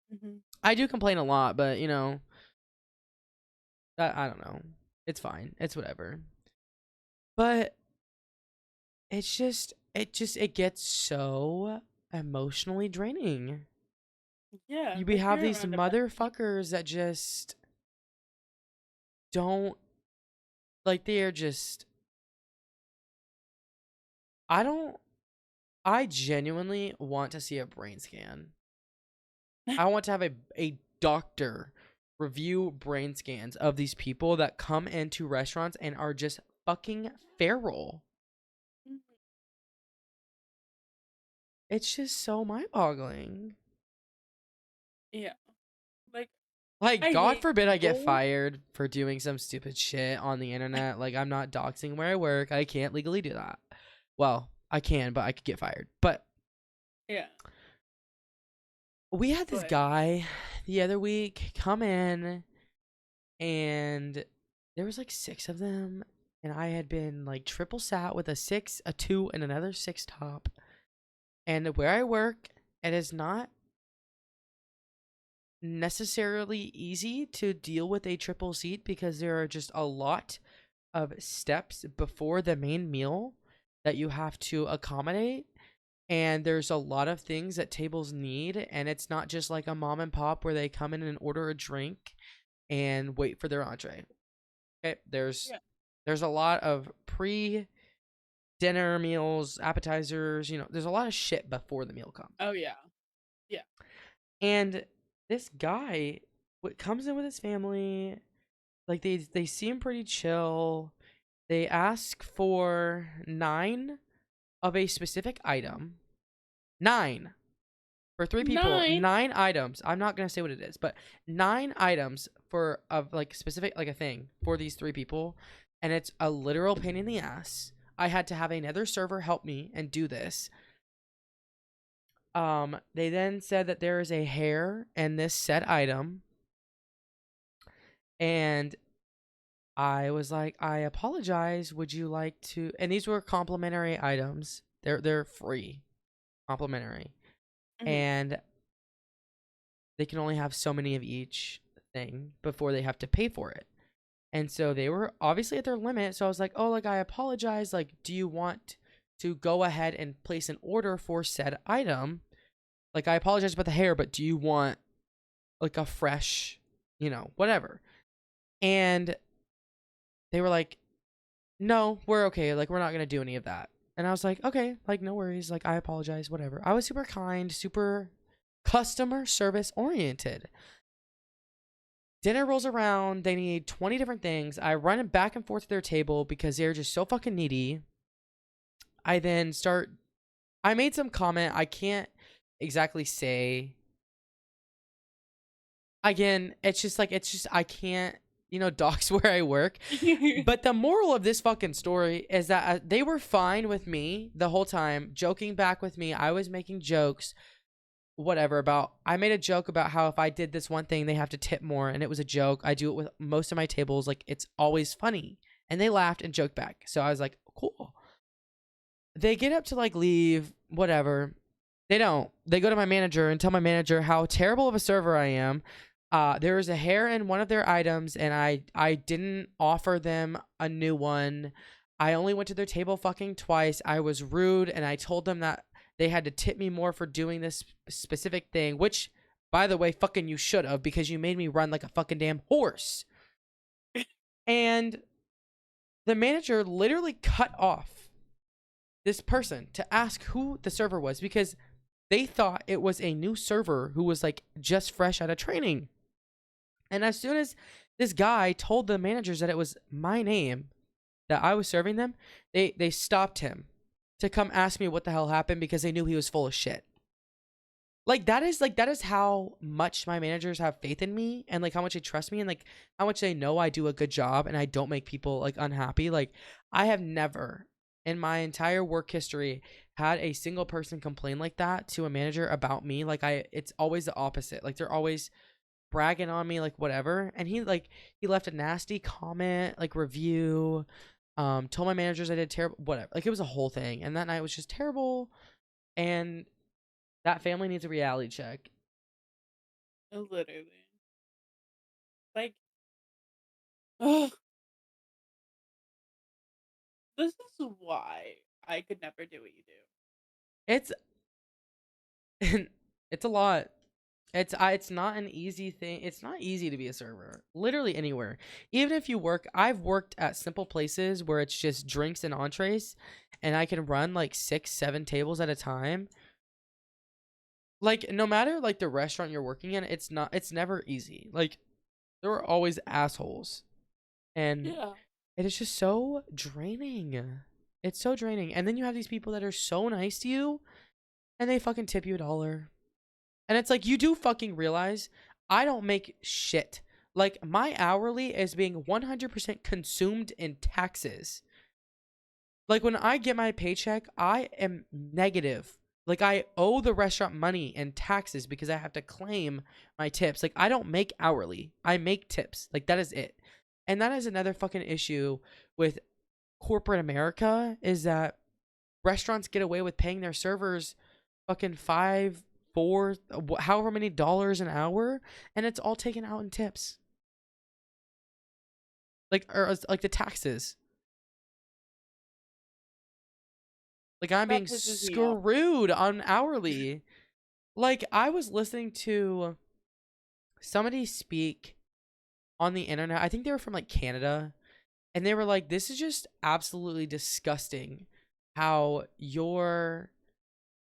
hmm I do complain a lot, but you know, I don't know. It's fine. It's whatever. But it gets so emotionally draining. yeah. We Like have you're these around a bunch of people. motherfuckers that just don't like they're just I don't I genuinely want to see a brain scan. I want to have a doctor review brain scans of these people that come into restaurants and are just fucking feral. Mhm. It's just so mind-boggling. Yeah, like Like, I God hate forbid I get people. fired for doing some stupid shit on the internet. Like, I'm not doxing where I work. I can't legally do that. Well, I can, but I could get fired. But Yeah, we had this but guy the other week come in and there was like six of them and I had been like triple sat with a six, a two, and another six top. And where I work, it is not necessarily easy to deal with a triple seat because there are just a lot of steps before the main meal that you have to accommodate. And there's a lot of things that tables need. And it's not just like a mom and pop where they come in and order a drink and wait for their entree. Okay, yeah. there's a lot of pre dinner meals, appetizers, you know, there's a lot of shit before the meal comes. Oh yeah, yeah. And this guy comes in with his family. Like they seem pretty chill. They ask for 9 of a specific item. 9 for 3 people, 9. 9 items. I'm not going to say what it is, but 9 items for of like specific like a thing for these 3 people, and it's a literal pain in the ass. I had to have another server help me and do this. They then said that there is a hair in this set item, and I was like, I apologize. Would you like to? And these were complimentary items. They're free, complimentary, Mhm. and they can only have so many of each thing before they have to pay for it. And so they were obviously at their limit. So I was like, oh, like I apologize. Like, do you want to go ahead and place an order for said item? Like, I apologize about the hair, but do you want like a fresh, whatever? And they were like, no, we're okay. Like, we're not going to do any of that. And I was like, okay, like, no worries. Like, I apologize, whatever. I was super kind, super customer service oriented. Dinner rolls around. They need 20 different things. I run it back and forth to their table because they're just so fucking needy. I then start. I made some comment. I can't exactly say. Again, I can't, dox where I work. But the moral of this fucking story is that they were fine with me the whole time, joking back with me. I was making jokes, whatever, about I made a joke about how if I did this one thing, they have to tip more, and it was a joke. I do it with most of my tables, like it's always funny. And they laughed and joked back. So I was like, cool. They get up to like leave, whatever. They don't. They go to my manager and tell my manager how terrible of a server I am. There was a hair in one of their items, and I didn't offer them a new one. I only went to their table fucking twice. I was rude, and I told them that they had to tip me more for doing this specific thing, which, by the way, fucking you should have, because you made me run like a fucking damn horse. And the manager literally cut off this person to ask who the server was, because they thought it was a new server who was like just fresh out of training. And as soon as this guy told the managers that it was my name that I was serving them, they stopped him to come ask me what the hell happened, because they knew he was full of shit. Like that is how much my managers have faith in me, and like how much they trust me, and like how much they know I do a good job and I don't make people like unhappy. Like I have never in my entire work history had a single person complain like that to a manager about me. Like it's always the opposite. Like they're always bragging on me, like whatever. And he left a nasty comment, like review, told my managers I did terrible, whatever. Like it was a whole thing. And that night was just terrible. And that family needs a reality check. Literally. Like, ugh, this is why I could never do what you do. It's it's a lot. It's not an easy thing. It's not easy to be a server. Literally anywhere. Even if you work, I've worked at simple places where it's just drinks and entrees, and I can run like 6, 7 tables at a time. Like no matter like the restaurant you're working in, it's never easy. Like there are always assholes. And Yeah. it is just so draining. It's so draining. And then you have these people that are so nice to you, and they fucking tip you $1. And it's like, you do fucking realize I don't make shit. Like my hourly is being 100% consumed in taxes. Like when I get my paycheck, I am negative. Like I owe the restaurant money and taxes because I have to claim my tips. Like I don't make hourly. I make tips. Like that is it. And that is another fucking issue with corporate America, is that restaurants get away with paying their servers fucking 5, 4, however many dollars an hour, and it's all taken out in tips. Like the taxes. Like I'm That being pisses me off. screwed on hourly. Like I was listening to somebody speak on the internet. I think they were from like Canada, and they were like, this is just absolutely disgusting how your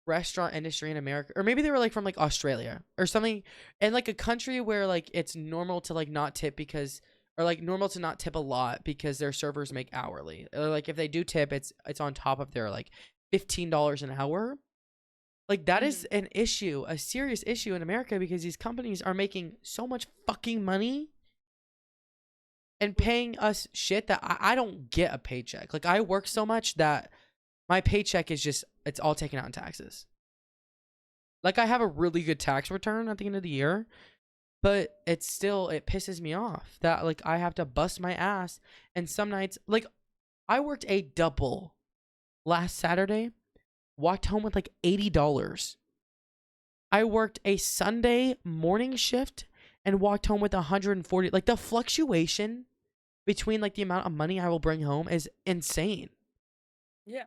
restaurant industry in America, or maybe they were like from like Australia or something, and like a country where like it's normal to like not tip because or like normal to not tip a lot because their servers make hourly. Or like if they do tip, it's on top of their like $15 an hour. Like that is Mhm. an issue, a serious issue in America because these companies are making so much fucking money and With paying us shit that I don't get a paycheck. Like I work so much that my paycheck is just it's all taken out in taxes. Like I have a really good tax return at the end of the year, but it's still it pisses me off that like I have to bust my ass and some nights like I worked a double last Saturday, walked home with like $80. I worked a Sunday morning shift and walked home with 140. Like the fluctuation between like the amount of money I will bring home is insane. yeah.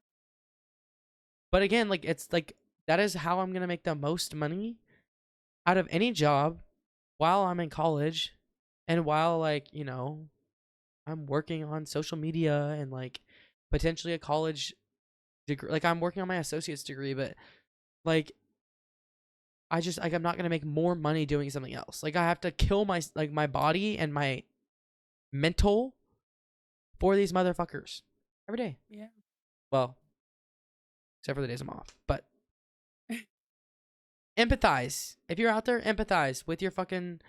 But again, like it's like that is how I'm going to make the most money out of any job while I'm in college and while like, I'm working on social media and like potentially a college degree. Like I'm working on my associate's degree, but like I just like I'm not gonna make more money doing something else. Like I have to kill my body and my mental for these motherfuckers every day. Yeah. Well, except for the days I'm off. But empathize. If you're out there, empathize with your fucking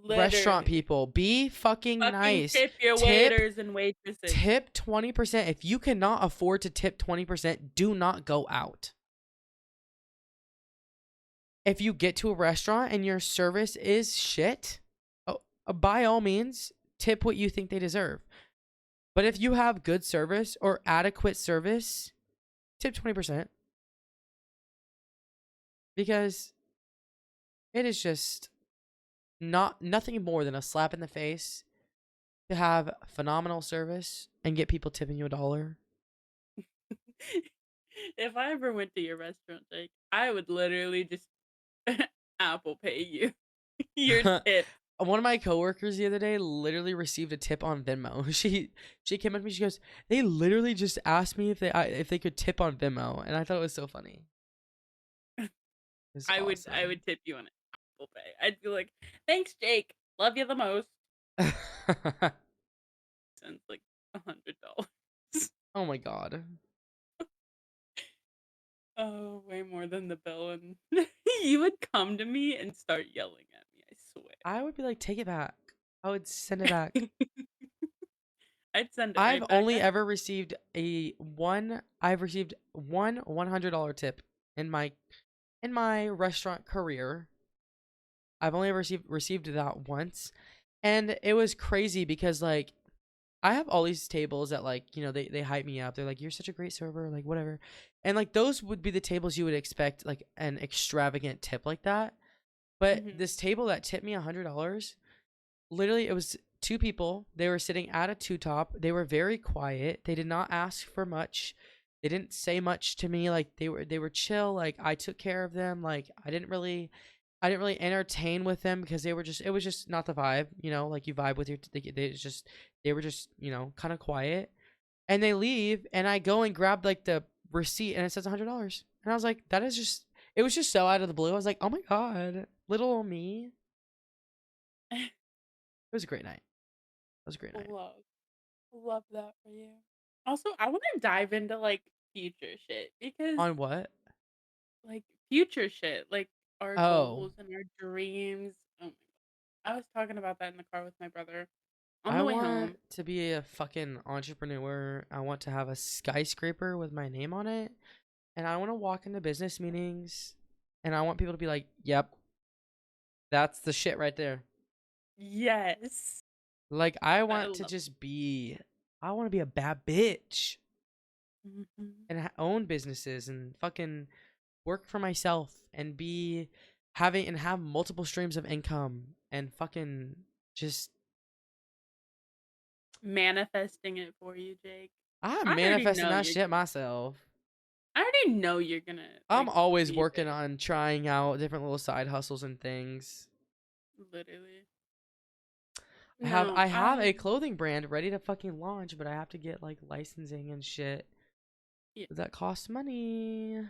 restaurant Literally. people. Be fucking Fucking nice. tip your Tip waiters and waitresses. tip 20%. If you cannot afford to tip 20%, do not go out. If you get to a restaurant and your service is shit, by all means, tip what you think they deserve. But if you have good service or adequate service, tip 20% because it is just nothing more than a slap in the face to have phenomenal service and get people tipping you $1. If I ever went to your restaurant, Jake, I would literally just Apple Pay you your tip. One of my coworkers the other day literally received a tip on Venmo. She came up to me. She goes, "They literally just asked me if they could tip on Venmo," and I thought it was so funny. It's I awesome. would tip you on Apple Pay. I'd be like, "Thanks, Jake. Love you the most." Sends like $100. Oh my god. Oh, way more than the bill, and you would come to me and start yelling at me. I I would be like, take it back. I would send it back. swear. I'd send it I've right back only at ever received I've received one $100 tip in my restaurant career. I've only ever received that once. And it was crazy because like I have all these tables that like, they hype me up. They're like, "You're such a great server," like whatever. And like those would be the tables you would expect like an extravagant tip like that. But Mhm. this table that tipped me $100, literally it was two people. They were sitting at a two top. They were very quiet. They did not ask for much. They didn't say much to me. Like they were chill. Like I took care of them. Like I didn't really entertain with them because it was just not the vibe, like you vibe with they were just, kind of quiet. And they leave and I go and grab like the receipt and it says $100. And I was like, that is just it was just so out of the blue. I was like, "Oh my god, little me." It was a great night. It was a great night. Love, love that for you. Also, I want to dive into like future shit because On what? like future shit, like our Oh, goals and our dreams. Oh my god. I was talking about that in the car with my brother on I the way want home. to be a fucking entrepreneur. I want to have a skyscraper with my name on it. And I want to walk into business meetings and I want people to be like, "Yep, that's the shit right there." Yes. Like I I want to love just be I want to be a bad bitch Mhm. and own businesses and fucking work for myself and be having and have multiple streams of income and fucking just Manifesting it for you, Jake. I'm I already manifesting know that you're shit myself. I already know you're gonna I'm like always be working big. on trying out different little side hustles and things. Literally. I have No, I have a clothing brand ready to fucking launch, but I have to get like licensing and shit. yeah. That costs money. Yeah.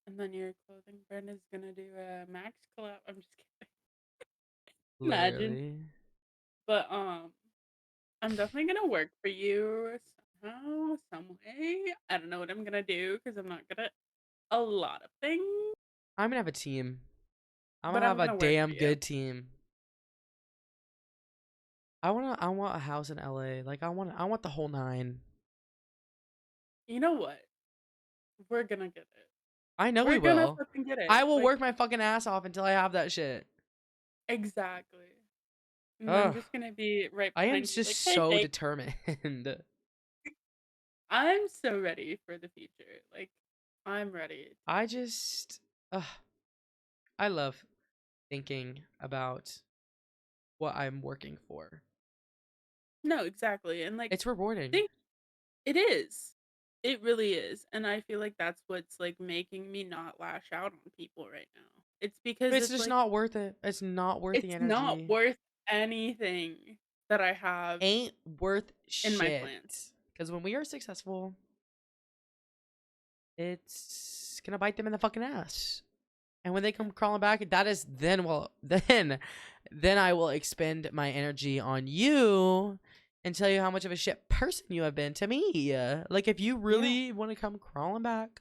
And then your clothing brand is gonna do a Max collab. I'm just kidding. Imagine. Literally. But I'm definitely gonna work for you somehow, some way. I don't know what I'm gonna do because I'm not good at a lot of things, I'm gonna have a team. I'm but gonna have I'm a gonna work for damn you. good team. I want a house in LA. Like I want the whole nine. You know what? We're gonna get it. I know we We're gonna will. fucking get I it. will Like, work my fucking ass off until I have that shit. exactly. And I'm Ugh. just gonna be right I am behind you, just like, hey, so Jake. determined. I'm so ready for the future. Like, I'm ready to I see. just ugh, I love thinking about what I'm working for. No, exactly. And like, It's rewarding. think it is. It really is. And I feel like that's what's like making me not lash out on people right now. It's because It's it's just like not worth it. It's not worth the it's not energy. worth anything that I have Ain't worth in my shit. plans. Because when we are successful, it's gonna bite them in the fucking ass. And when they come crawling back, that is then well then I will expend my energy on you and tell you how much of a shit person you have been to me. Like if you Yeah. really want to come crawling back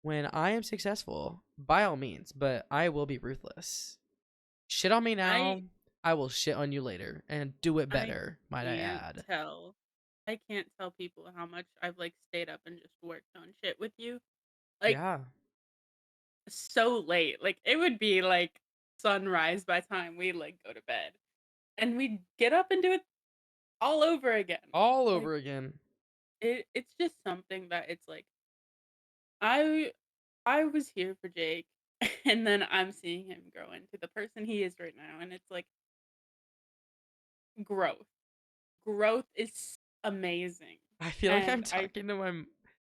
when I am successful, by all means, but I will be ruthless. Shit on me I now, I will shit on you later and do it I better, might I can't add. tell. I can't tell people how much I've like stayed up and just worked on shit with you. Like Yeah. so late. Like it would be like sunrise by the time we like go to bed. And we'd get up and do it all over again. All Like over again. it's just something that it's like I I was here for Jake and then I'm seeing him grow into the person he is right now and it's like growth. Growth is amazing. I feel like I'm And talking to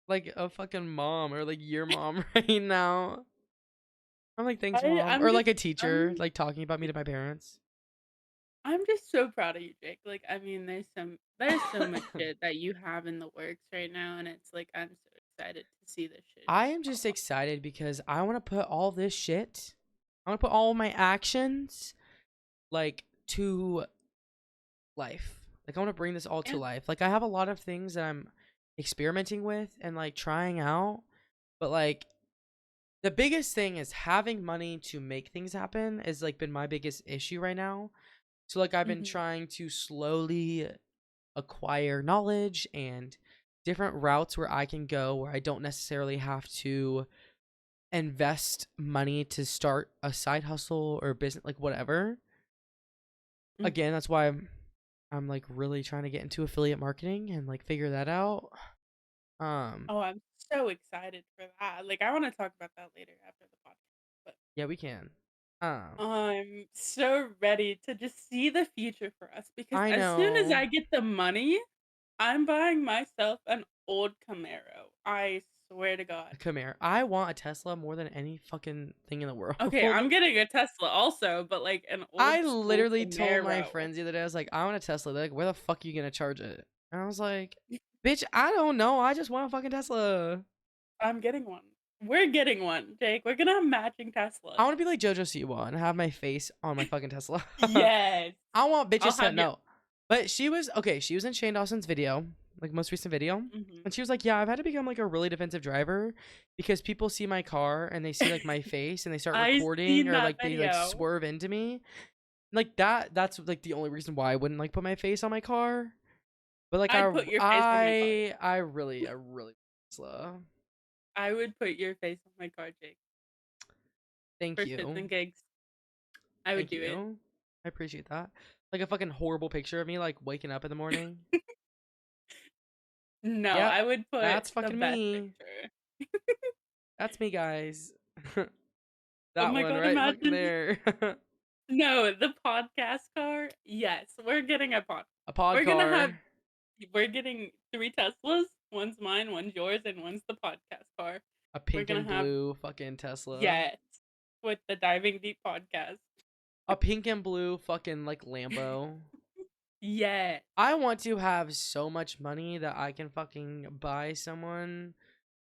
like a fucking mom or like your mom right now. I'm like, thanks, mom. I'm Or just like a teacher, I'm like talking about me to my parents. I'm just so proud of you, Jake. Like I mean there's so much shit that you have in the works right now and it's like I'm so excited to see this shit I just am pop just off. excited because I want to put all this shit, I want to put all my actions like to life. Like I want to bring this all to Yeah. life. Like I have a lot of things that I'm experimenting with and like trying out, but like the biggest thing is having money to make things happen is like been my biggest issue right now. So like I've been Mhm. trying to slowly acquire knowledge and different routes where I can go where I don't necessarily have to invest money to start a side hustle or business like whatever. Again, Mhm. that's why I'm like really trying to get into affiliate marketing and like figure that out. Um Oh, I'm so excited for that. Like I want to talk about that later after the podcast. But yeah, we can. Um I'm so ready to just see the future for us because I as soon as know. I get the money, I'm buying myself an old Camaro. I swear to God. Come here. I want a Tesla more than any fucking thing in the Okay, world. I'm getting a Tesla also, but like an I old school literally told my Camaro. friends the other day, I was like, I want a Tesla. They're like, where the fuck are you gonna charge it? And I was like, bitch, I don't know. I just want a fucking Tesla. I'm getting one. We're getting one, Jake. We're gonna have matching I Teslas. want to be like JoJo Siwa and have my face on my fucking Tesla. Yes. I want I'll bitches to have your know. But she was okay. She was in Shane Dawson's video, like most recent video, mhm. and she was like, "Yeah, I've had to become like a really defensive driver because people see my car and they see like my face and they start I recording seen or that like they like video. swerve into me. Like that's like the only reason why I wouldn't like put my face on my car. But like I'd put your face on my car. I really slow. I would put your face on my car, Jake. Thank For shits you, and gigs. I would thank do it. you. I appreciate that. Like a fucking horrible picture of me like waking up in the morning. No, Yep, I would put that's the fucking best me. picture. That's me, guys. Oh That my one god, right fucking imagine. there. No, the podcast car. Yes, we're getting a pod. A pod We're gonna have. car, We're getting 3 Teslas. One's mine, one's yours, and one's the podcast car. a We're pink gonna and have blue fucking Tesla, yes with the Diving Deep podcast. a pink and blue fucking like Lambo. Yes, I want to have so much money that I can fucking buy someone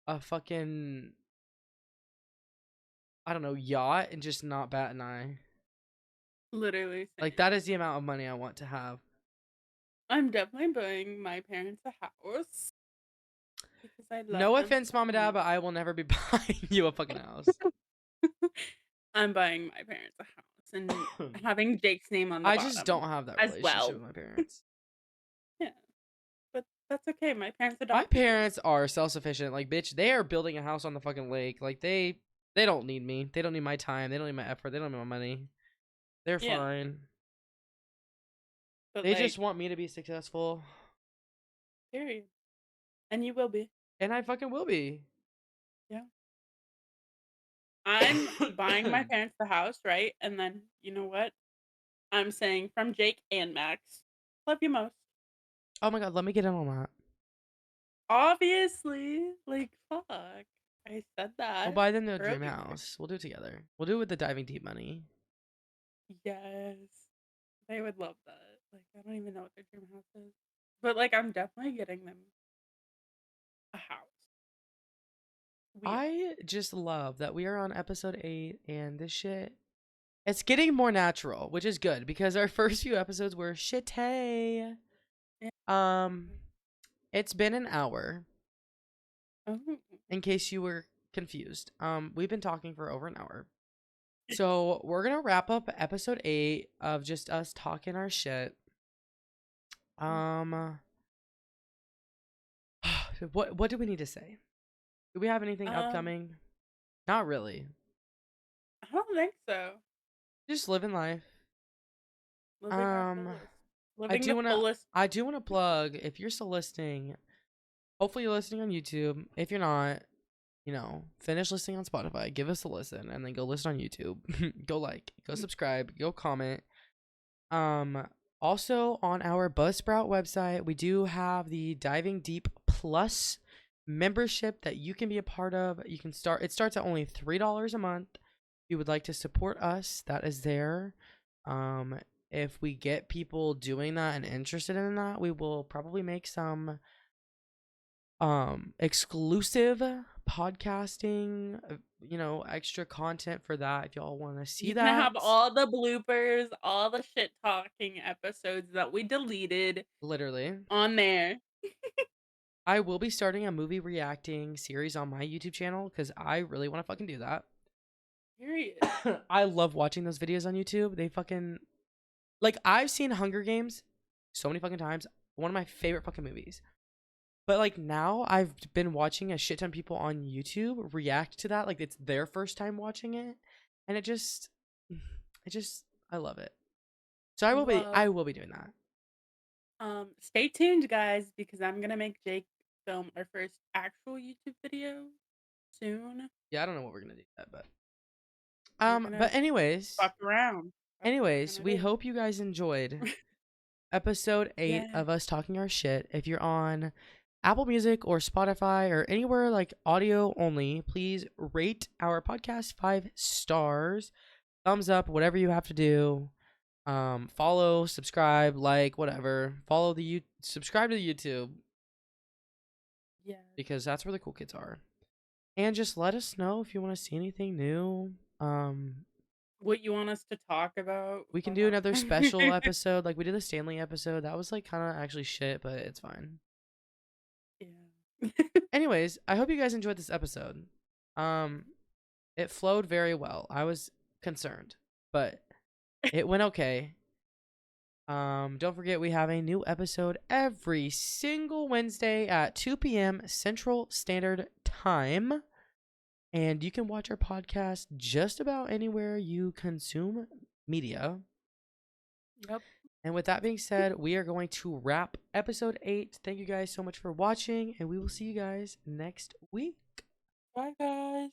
a fucking I don't know yacht and just not bat an eye. Literally Like, same. that is the amount of money I want to have. I'm definitely buying my parents a house because I love No them offense, so mom and dad, but much. I will never be buying you a fucking house. I'm buying my parents a house and having Jake's name on the I just don't bottom have that as relationship well. with my parents. Yeah, but that's okay. My parents My adopted you. parents are self-sufficient. Like, bitch, they are building a house on the fucking lake. Like, they don't need me. They don't need my time. They don't need my effort. They don't need my money. They're Yeah, fine. but They like, just want me to be successful, period. And you will be. and I fucking will be. Yeah. I'm buying my parents the house, right? And then you know what? I'm saying from Jake and Max, love you most. Oh my god, let me get in on that. Obviously, like fuck. I said We'll that buy them the dream earlier. house. We'll do it together. We'll do it with the diving deep money. Yes. They would love that. Like I don't even know what their dream house is. But like I'm definitely getting them a house. We are. I just love that we are on episode 8 and this shit, it's getting more natural, which is good because our first few episodes were shitty. Yeah. Um, it's been an hour, Oh. in case you were confused. We've been talking for over an hour. So we're gonna wrap up episode 8 of just us talking our shit. Um, what do we need to say? Do we have anything Um, upcoming? Not really. I don't think so. Just living life. Living our Um, fullest. I Living do the wanna fullest. I do wanna plug, if you're still listening, hopefully you're listening on YouTube. If you're not, finish listening on Spotify, give us a listen, and then go listen on YouTube. Go like, go subscribe, go comment. Um, Also on our Buzzsprout website, we do have the Diving Deep Plus membership that you can be a part of. It starts at only $3 a month. If you would like to support us, that is there. Um, if we get people doing that and interested in that, we will probably make some exclusive podcasting, extra content for that if y'all want to see You're gonna that. have all the bloopers, all the shit talking episodes that we deleted Literally. on there. I will be starting a movie reacting series on my YouTube channel because I really want to fucking do that. Period. I love watching those videos on YouTube. They fucking, like, I've seen Hunger Games so many fucking times. One of my favorite fucking movies. But like now I've been watching a shit ton of people on YouTube react to that like it's their first time watching it, and it just I love it. So Love. I will be doing that. Stay tuned, guys, because I'm gonna make Jake film our first actual YouTube video soon. Yeah, I don't know what we're going to do yet, but We're gonna but anyways, fuck around. That's what we're anyways, gonna we do. hope you guys enjoyed episode 8 Yeah. of us talking our shit. If you're on Apple Music or Spotify or anywhere like audio only, please rate our podcast 5 stars. Thumbs up, whatever you have to do. Follow, subscribe, like, whatever. Subscribe to the YouTube Yeah. because that's where the cool kids are. And just let us know if you want to see anything new. What you want us to talk about? We can Fuck do off. another special episode like we did the Stanley episode. That was like kind of actually shit, but it's fine. Yeah. Anyways, I hope you guys enjoyed this episode. Um, it flowed very well. I was concerned, but it went okay. Don't forget we have a new episode every single Wednesday at 2 p.m. Central Standard Time. And you can watch our podcast just about anywhere you consume media. Yep. And with that being said, we are going to wrap episode 8. Thank you guys so much for watching, and we will see you guys next week. Bye, guys.